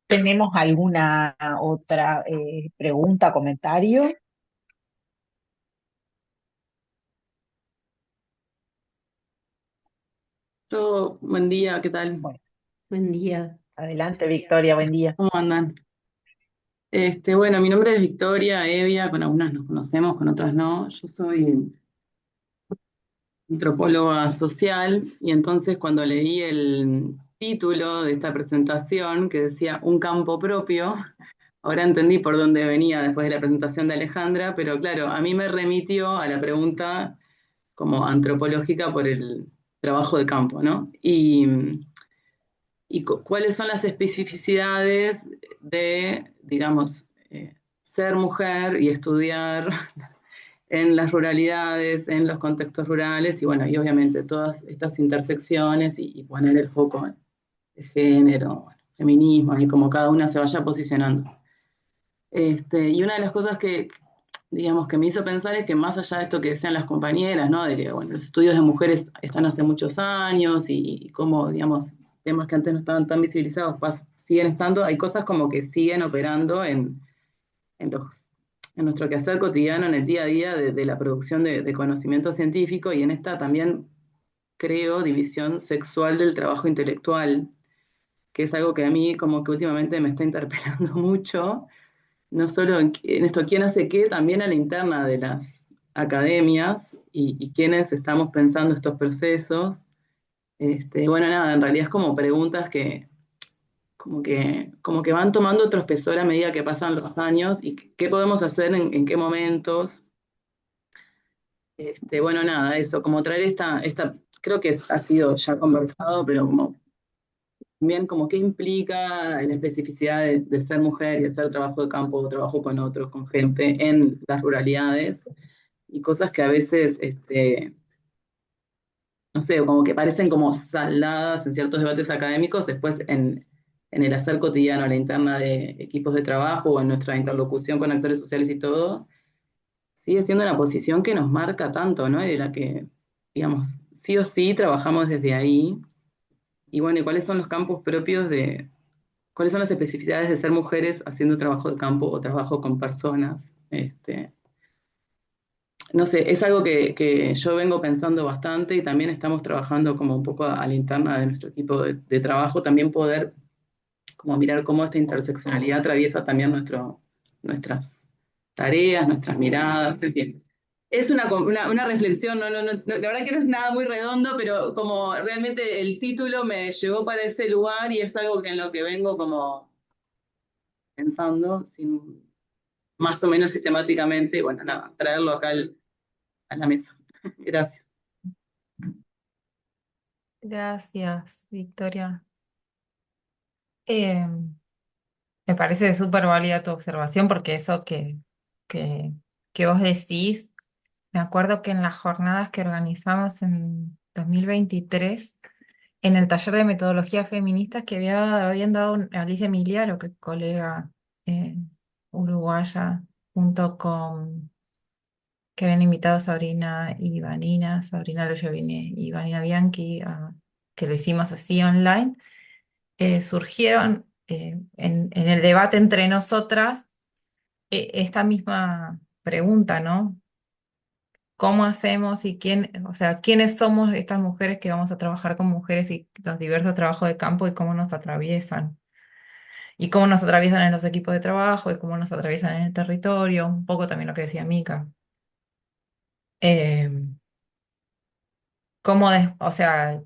¿Tenemos alguna otra pregunta, comentario? Yo, buen día, ¿qué tal? Bueno, Buen día. adelante, Victoria, buen día. ¿Cómo andan? Bueno, mi nombre es Victoria Evia, con algunas nos conocemos, con otras no. Yo soy antropóloga social y entonces cuando leí el título de esta presentación que decía Un campo propio, ahora entendí por dónde venía después de la presentación de Alejandra, pero claro, a mí me remitió a la pregunta como antropológica por el trabajo de campo, ¿no? Y cuáles son las especificidades de, digamos, ser mujer y estudiar en las ruralidades, en los contextos rurales, y bueno, y obviamente todas estas intersecciones y poner el foco en el género, bueno, feminismo, y como cada una se vaya posicionando. Y una de las cosas que, digamos, que me hizo pensar es que más allá de esto que decían las compañeras, ¿no? De que, bueno, los estudios de mujeres están hace muchos años y cómo, digamos, temas que antes no estaban tan visibilizados siguen estando, hay cosas como que siguen operando en, los, en nuestro quehacer cotidiano, en el día a día de la producción de conocimiento científico y en esta también, creo, división sexual del trabajo intelectual, que es algo que a mí como que últimamente me está interpelando mucho no solo en esto, quién hace qué, también a la interna de las academias y quiénes estamos pensando estos procesos. Bueno, nada, en realidad es como preguntas que como que van tomando otro espesor a medida que pasan los años y qué podemos hacer en qué momentos. Bueno, nada, eso, como traer creo que ha sido ya conversado, pero como también como qué implica la especificidad de ser mujer y hacer trabajo de campo o trabajo con otros, con gente en las ruralidades y cosas que a veces, no sé, como que parecen como saldadas en ciertos debates académicos, después en el hacer cotidiano, la interna de equipos de trabajo o en nuestra interlocución con actores sociales y todo, sigue siendo una posición que nos marca tanto, ¿no? Y de la que, digamos, sí o sí trabajamos desde ahí. Y bueno, ¿y cuáles son los campos propios cuáles son las especificidades de ser mujeres haciendo trabajo de campo o trabajo con personas? no sé, es algo que yo vengo pensando bastante y también estamos trabajando como un poco a la interna de nuestro equipo de trabajo, también poder como mirar cómo esta interseccionalidad atraviesa también nuestras tareas, nuestras miradas, en fin. Es una reflexión, la verdad que no es nada muy redondo, pero como realmente el título me llevó para ese lugar y es algo que en lo que vengo como pensando más o menos sistemáticamente, y bueno, nada, traerlo acá a la mesa. Gracias. Gracias, Victoria. Eh, Me parece súper válida tu observación porque eso que, que vos decís, me acuerdo que en las jornadas que organizamos en 2023 en el taller de metodología feminista que habían dado Alicia Emiliaro, que colega eh, uruguaya, junto con que habían invitado a Sabrina y Vanina, Sabrina Loyovine y Vanina Bianchi, que lo hicimos así online, surgieron en el debate entre nosotras esta misma pregunta, ¿no? ¿Cómo hacemos y quién, o sea, quiénes somos estas mujeres que vamos a trabajar con mujeres y los diversos trabajos de campo y cómo nos atraviesan? Y cómo nos atraviesan en los equipos de trabajo y cómo nos atraviesan en el territorio, un poco también lo que decía Mica. Eh, o sea,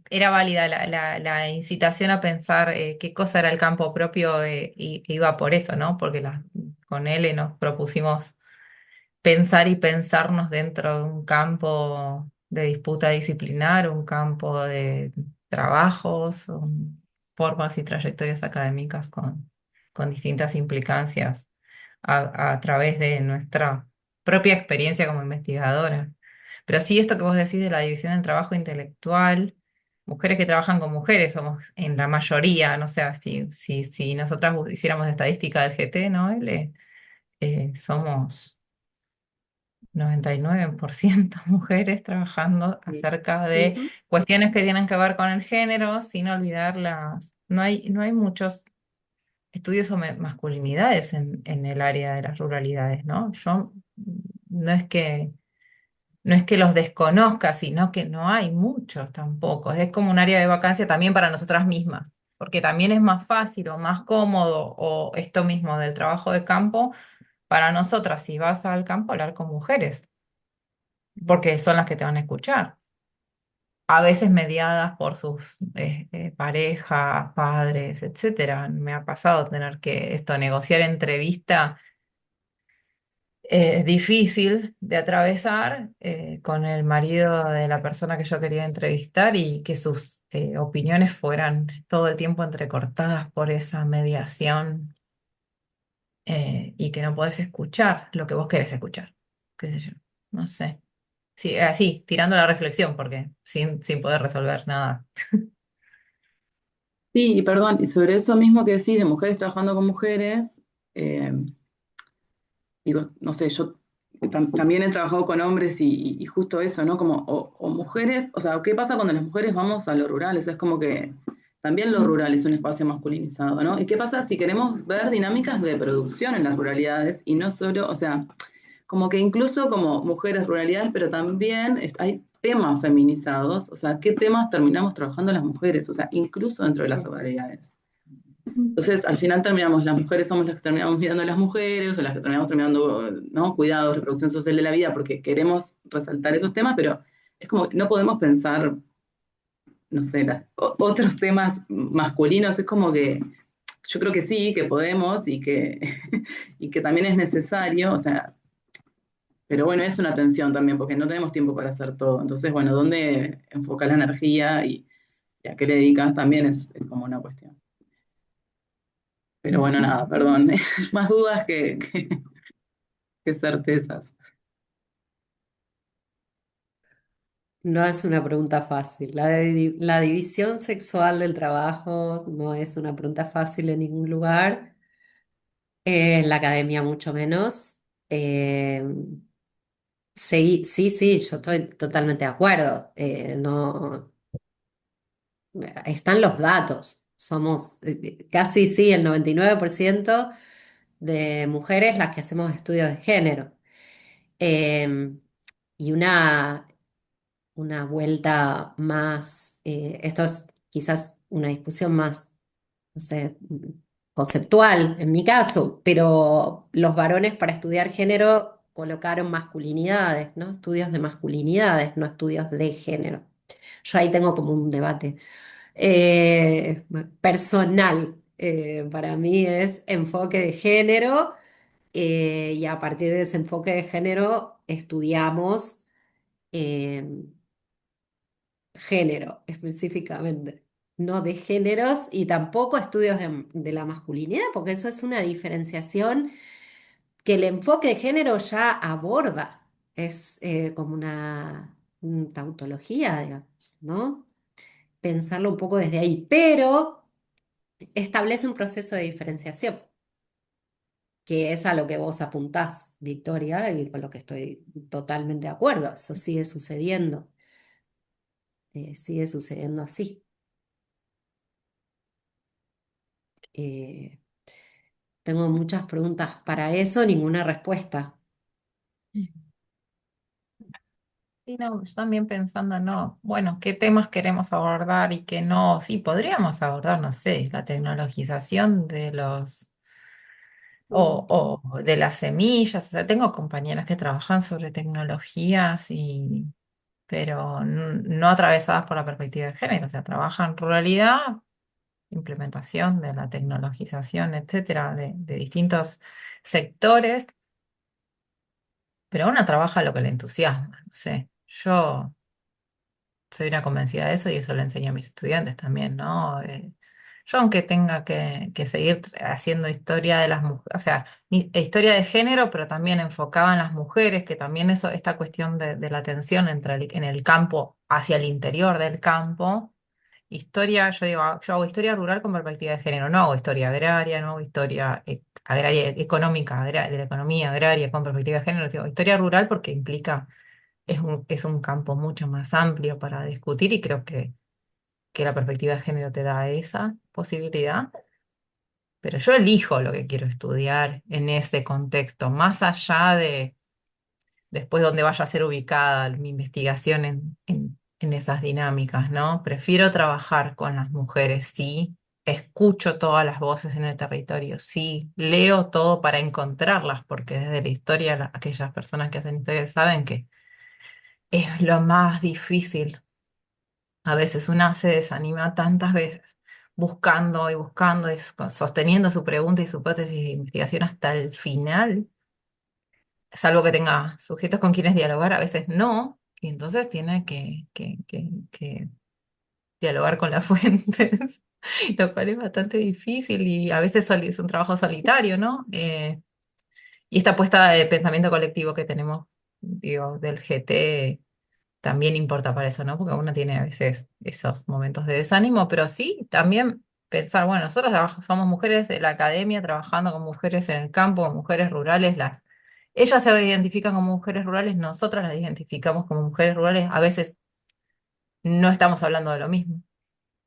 era válida la incitación a pensar qué cosa era el campo propio y iba por eso, ¿no? Porque con él nos propusimos pensar y pensarnos dentro de un campo de disputa disciplinar, un campo de trabajos, formas y trayectorias académicas con distintas implicancias a través de nuestra propia experiencia como investigadora. Pero sí, esto que vos decís de la división del trabajo intelectual, mujeres que trabajan con mujeres, somos en la mayoría, no sé, si nosotras hiciéramos estadística del GT, ¿no? Somos 99% mujeres trabajando Sí. acerca de Ujú. cuestiones que tienen que ver con el género, sin olvidar no hay muchos estudios sobre masculinidades en el área de las ruralidades, ¿no? Yo no es que, no es que los desconozca, sino que no hay muchos tampoco. Es como un área de vacancia también para nosotras mismas, porque también es más fácil o más cómodo o esto mismo del trabajo de campo para nosotras si vas al campo a hablar con mujeres porque son las que te van a escuchar. A veces mediadas por sus parejas, padres, etcétera. Me ha pasado tener que negociar entrevista difícil de atravesar con el marido de la persona que yo quería entrevistar y que sus opiniones fueran todo el tiempo entrecortadas por esa mediación y que no podés escuchar lo que vos querés escuchar. Qué sé yo, no sé. Sí, así, tirando la reflexión, porque sin poder resolver nada. Sí, y perdón, y sobre eso mismo que decís de mujeres trabajando con mujeres, eh, digo, no sé, yo también he trabajado con hombres y justo eso, ¿no? Como, o mujeres, o sea, ¿qué pasa cuando las mujeres vamos a lo rural? O sea, es como que también lo rural es un espacio masculinizado, ¿no? ¿Y qué pasa si queremos ver dinámicas de producción en las ruralidades y no solo, o sea, como que incluso como mujeres ruralidades, pero también hay temas feminizados, o sea, ¿qué temas terminamos trabajando las mujeres? O sea, incluso dentro de las ruralidades. Entonces, al final terminamos, las mujeres somos las que terminamos mirando a las mujeres, o las que terminamos terminando, ¿no? Cuidados, reproducción social de la vida, porque queremos resaltar esos temas, pero es como que no podemos pensar, no sé, otros temas masculinos, es como que yo creo que sí, que podemos y que también es necesario, o sea, pero bueno, es una tensión también, porque no tenemos tiempo para hacer todo. Entonces, bueno, ¿dónde enfocas la energía y a qué le dedicas también es como una cuestión. Pero bueno, nada, perdón. Más dudas que certezas. No es una pregunta fácil. La división sexual del trabajo no es una pregunta fácil en ningún lugar, en la academia mucho menos. Eh, sí, sí, sí, yo estoy totalmente de acuerdo. No, están los datos. Somos casi, sí, el 99% de mujeres las que hacemos estudios de género. Eh, y una vuelta más, esto es quizás una discusión más, no sé, conceptual en mi caso, pero los varones para estudiar género colocaron masculinidades, ¿no? Estudios de masculinidades, no estudios de género. Yo ahí tengo como un debate eh, personal. Para mí es enfoque de género, y a partir de ese enfoque de género estudiamos eh, género específicamente, no de géneros y tampoco estudios de la masculinidad, porque eso es una diferenciación que el enfoque de género ya aborda. Es como una tautología, digamos, ¿no? Pensarlo un poco desde ahí, pero establece un proceso de diferenciación, que es a lo que vos apuntás, Victoria, y con lo que estoy totalmente de acuerdo. Eso sigue sucediendo así. Eh, Tengo muchas preguntas para eso, ninguna respuesta. Sí, no, yo también pensando, no, bueno, ¿qué temas queremos abordar y qué no? Sí, podríamos abordar, no sé, la tecnologización de o de las semillas. O sea, tengo compañeras que trabajan sobre tecnologías pero no atravesadas por la perspectiva de género, o sea, trabajan ruralidad, implementación de la tecnologización, etcétera, de distintos sectores, pero una trabaja lo que le entusiasma, no sé. Yo soy una convencida de eso y eso le enseño a mis estudiantes también, ¿no? Yo aunque tenga que seguir haciendo historia de las mujeres, o sea, historia de género, pero también enfocada en las mujeres, que también eso, esta cuestión de la tensión en el campo hacia el interior del campo, historia, yo digo, yo hago historia rural con perspectiva de género, no hago historia agraria, no hago historia agraria, económica, de la economía agraria con perspectiva de género, digo, historia rural porque implica es un campo mucho más amplio para discutir y creo que la perspectiva de género te da esa posibilidad, pero yo elijo lo que quiero estudiar en ese contexto, más allá de después dónde vaya a ser ubicada mi investigación en esas dinámicas, ¿no? Prefiero trabajar con las mujeres, sí. Escucho todas las voces en el territorio, sí, leo todo para encontrarlas, porque desde la historia aquellas personas que hacen historia saben que es lo más difícil. A veces una se desanima tantas veces buscando y buscando y sosteniendo su pregunta y su hipótesis de investigación hasta el final, salvo que tenga sujetos con quienes dialogar, a veces no, y entonces tiene que dialogar con las fuentes, lo cual es bastante difícil y a veces es un trabajo solitario, ¿no? Y esta apuesta de pensamiento colectivo que tenemos, digo, del GT también importa para eso, ¿no? Porque uno tiene a veces esos momentos de desánimo, pero sí también pensar, bueno, nosotros somos mujeres de la academia trabajando con mujeres en el campo, con mujeres rurales, ellas se identifican como mujeres rurales, nosotras las identificamos como mujeres rurales, a veces no estamos hablando de lo mismo,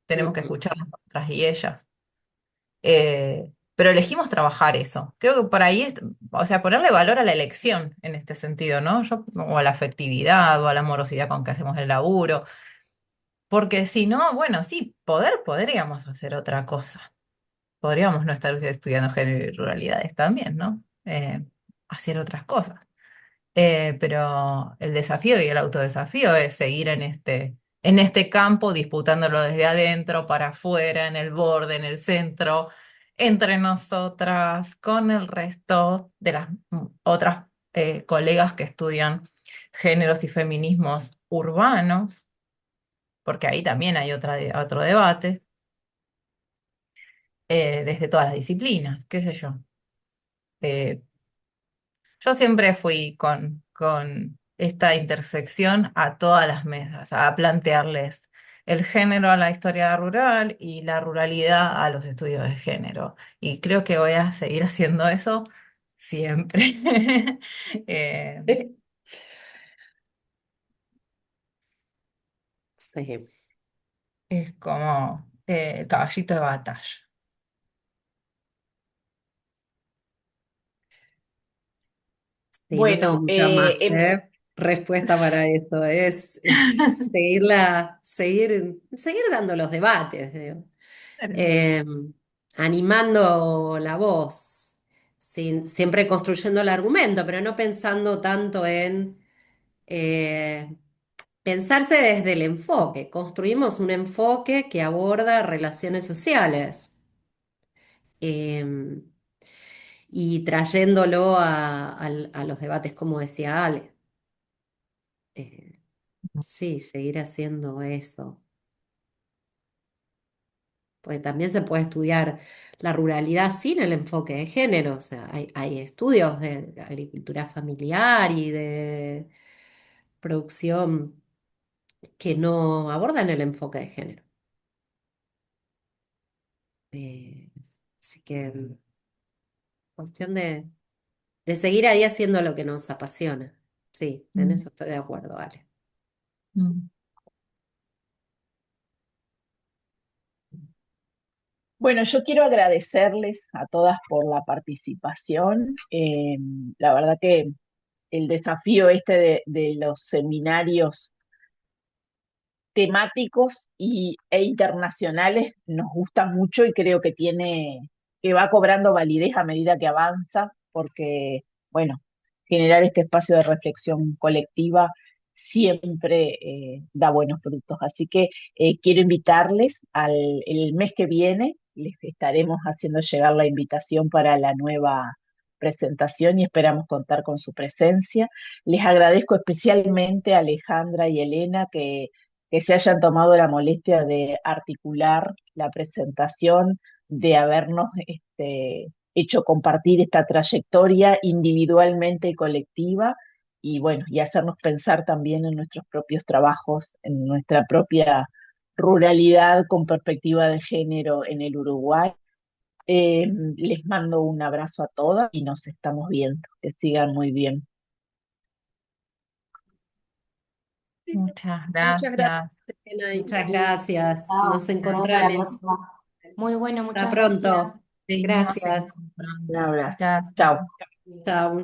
tenemos que Ujú. escucharnos nosotras y ellas. Pero elegimos trabajar eso. Creo que por ahí, o sea, ponerle valor a la elección en este sentido, ¿no? O a la afectividad o a la amorosidad con que hacemos el laburo. Porque si no, bueno, sí, podríamos hacer otra cosa. Podríamos no estar estudiando género y ruralidades también, ¿no? Hacer otras cosas. Pero el desafío y el autodesafío es seguir en este campo, disputándolo desde adentro para afuera, en el borde, en el centro, entre nosotras, con el resto de las otras colegas que estudian géneros y feminismos urbanos, porque ahí también hay otro debate, desde todas las disciplinas, qué sé yo. Eh, Yo siempre fui con esta intersección a todas las mesas, a plantearles el género a la historia rural y la ruralidad a los estudios de género. Y creo que voy a seguir haciendo eso siempre. Eh, Sí. es como el caballito de batalla. Sí, no tengo Bueno, mucha más, respuesta para eso. Es seguir dando los debates, digo. Eh, animando la voz, siempre construyendo el argumento, pero no pensando tanto en pensarse desde el enfoque. Construimos un enfoque que aborda relaciones sociales. eh, y trayéndolo a los debates, como decía Ale. Eh, sí, seguir haciendo eso. Porque también se puede estudiar la ruralidad sin el enfoque de género. O sea, hay estudios de agricultura familiar y de producción que no abordan el enfoque de género. Eh, Así que cuestión de seguir ahí haciendo lo que nos apasiona. Sí, en Mm, eso estoy de acuerdo, Ale. mm. bueno, yo quiero agradecerles a todas por la participación. La verdad que el desafío este de los seminarios temáticos e internacionales nos gusta mucho y creo que va cobrando validez a medida que avanza, porque, bueno, generar este espacio de reflexión colectiva siempre da buenos frutos. Así que quiero invitarles el mes que viene, les estaremos haciendo llegar la invitación para la nueva presentación y esperamos contar con su presencia. Les agradezco especialmente a Alejandra y Elena que se hayan tomado la molestia de articular la presentación, de habernos hecho compartir esta trayectoria individualmente y colectiva, y bueno, y hacernos pensar también en nuestros propios trabajos, en nuestra propia ruralidad con perspectiva de género en el Uruguay. Les mando un abrazo a todas y nos estamos viendo. Que sigan muy bien. Muchas Muchas gracias, gracias. Elena, y muchas gracias. Nos Chao, nos vemos la encontramos. próxima. Muy bueno, Hasta muchas gracias. pronto. Seguimos Gracias. Un encontrando. abrazo. Gracias. Chao. Chao.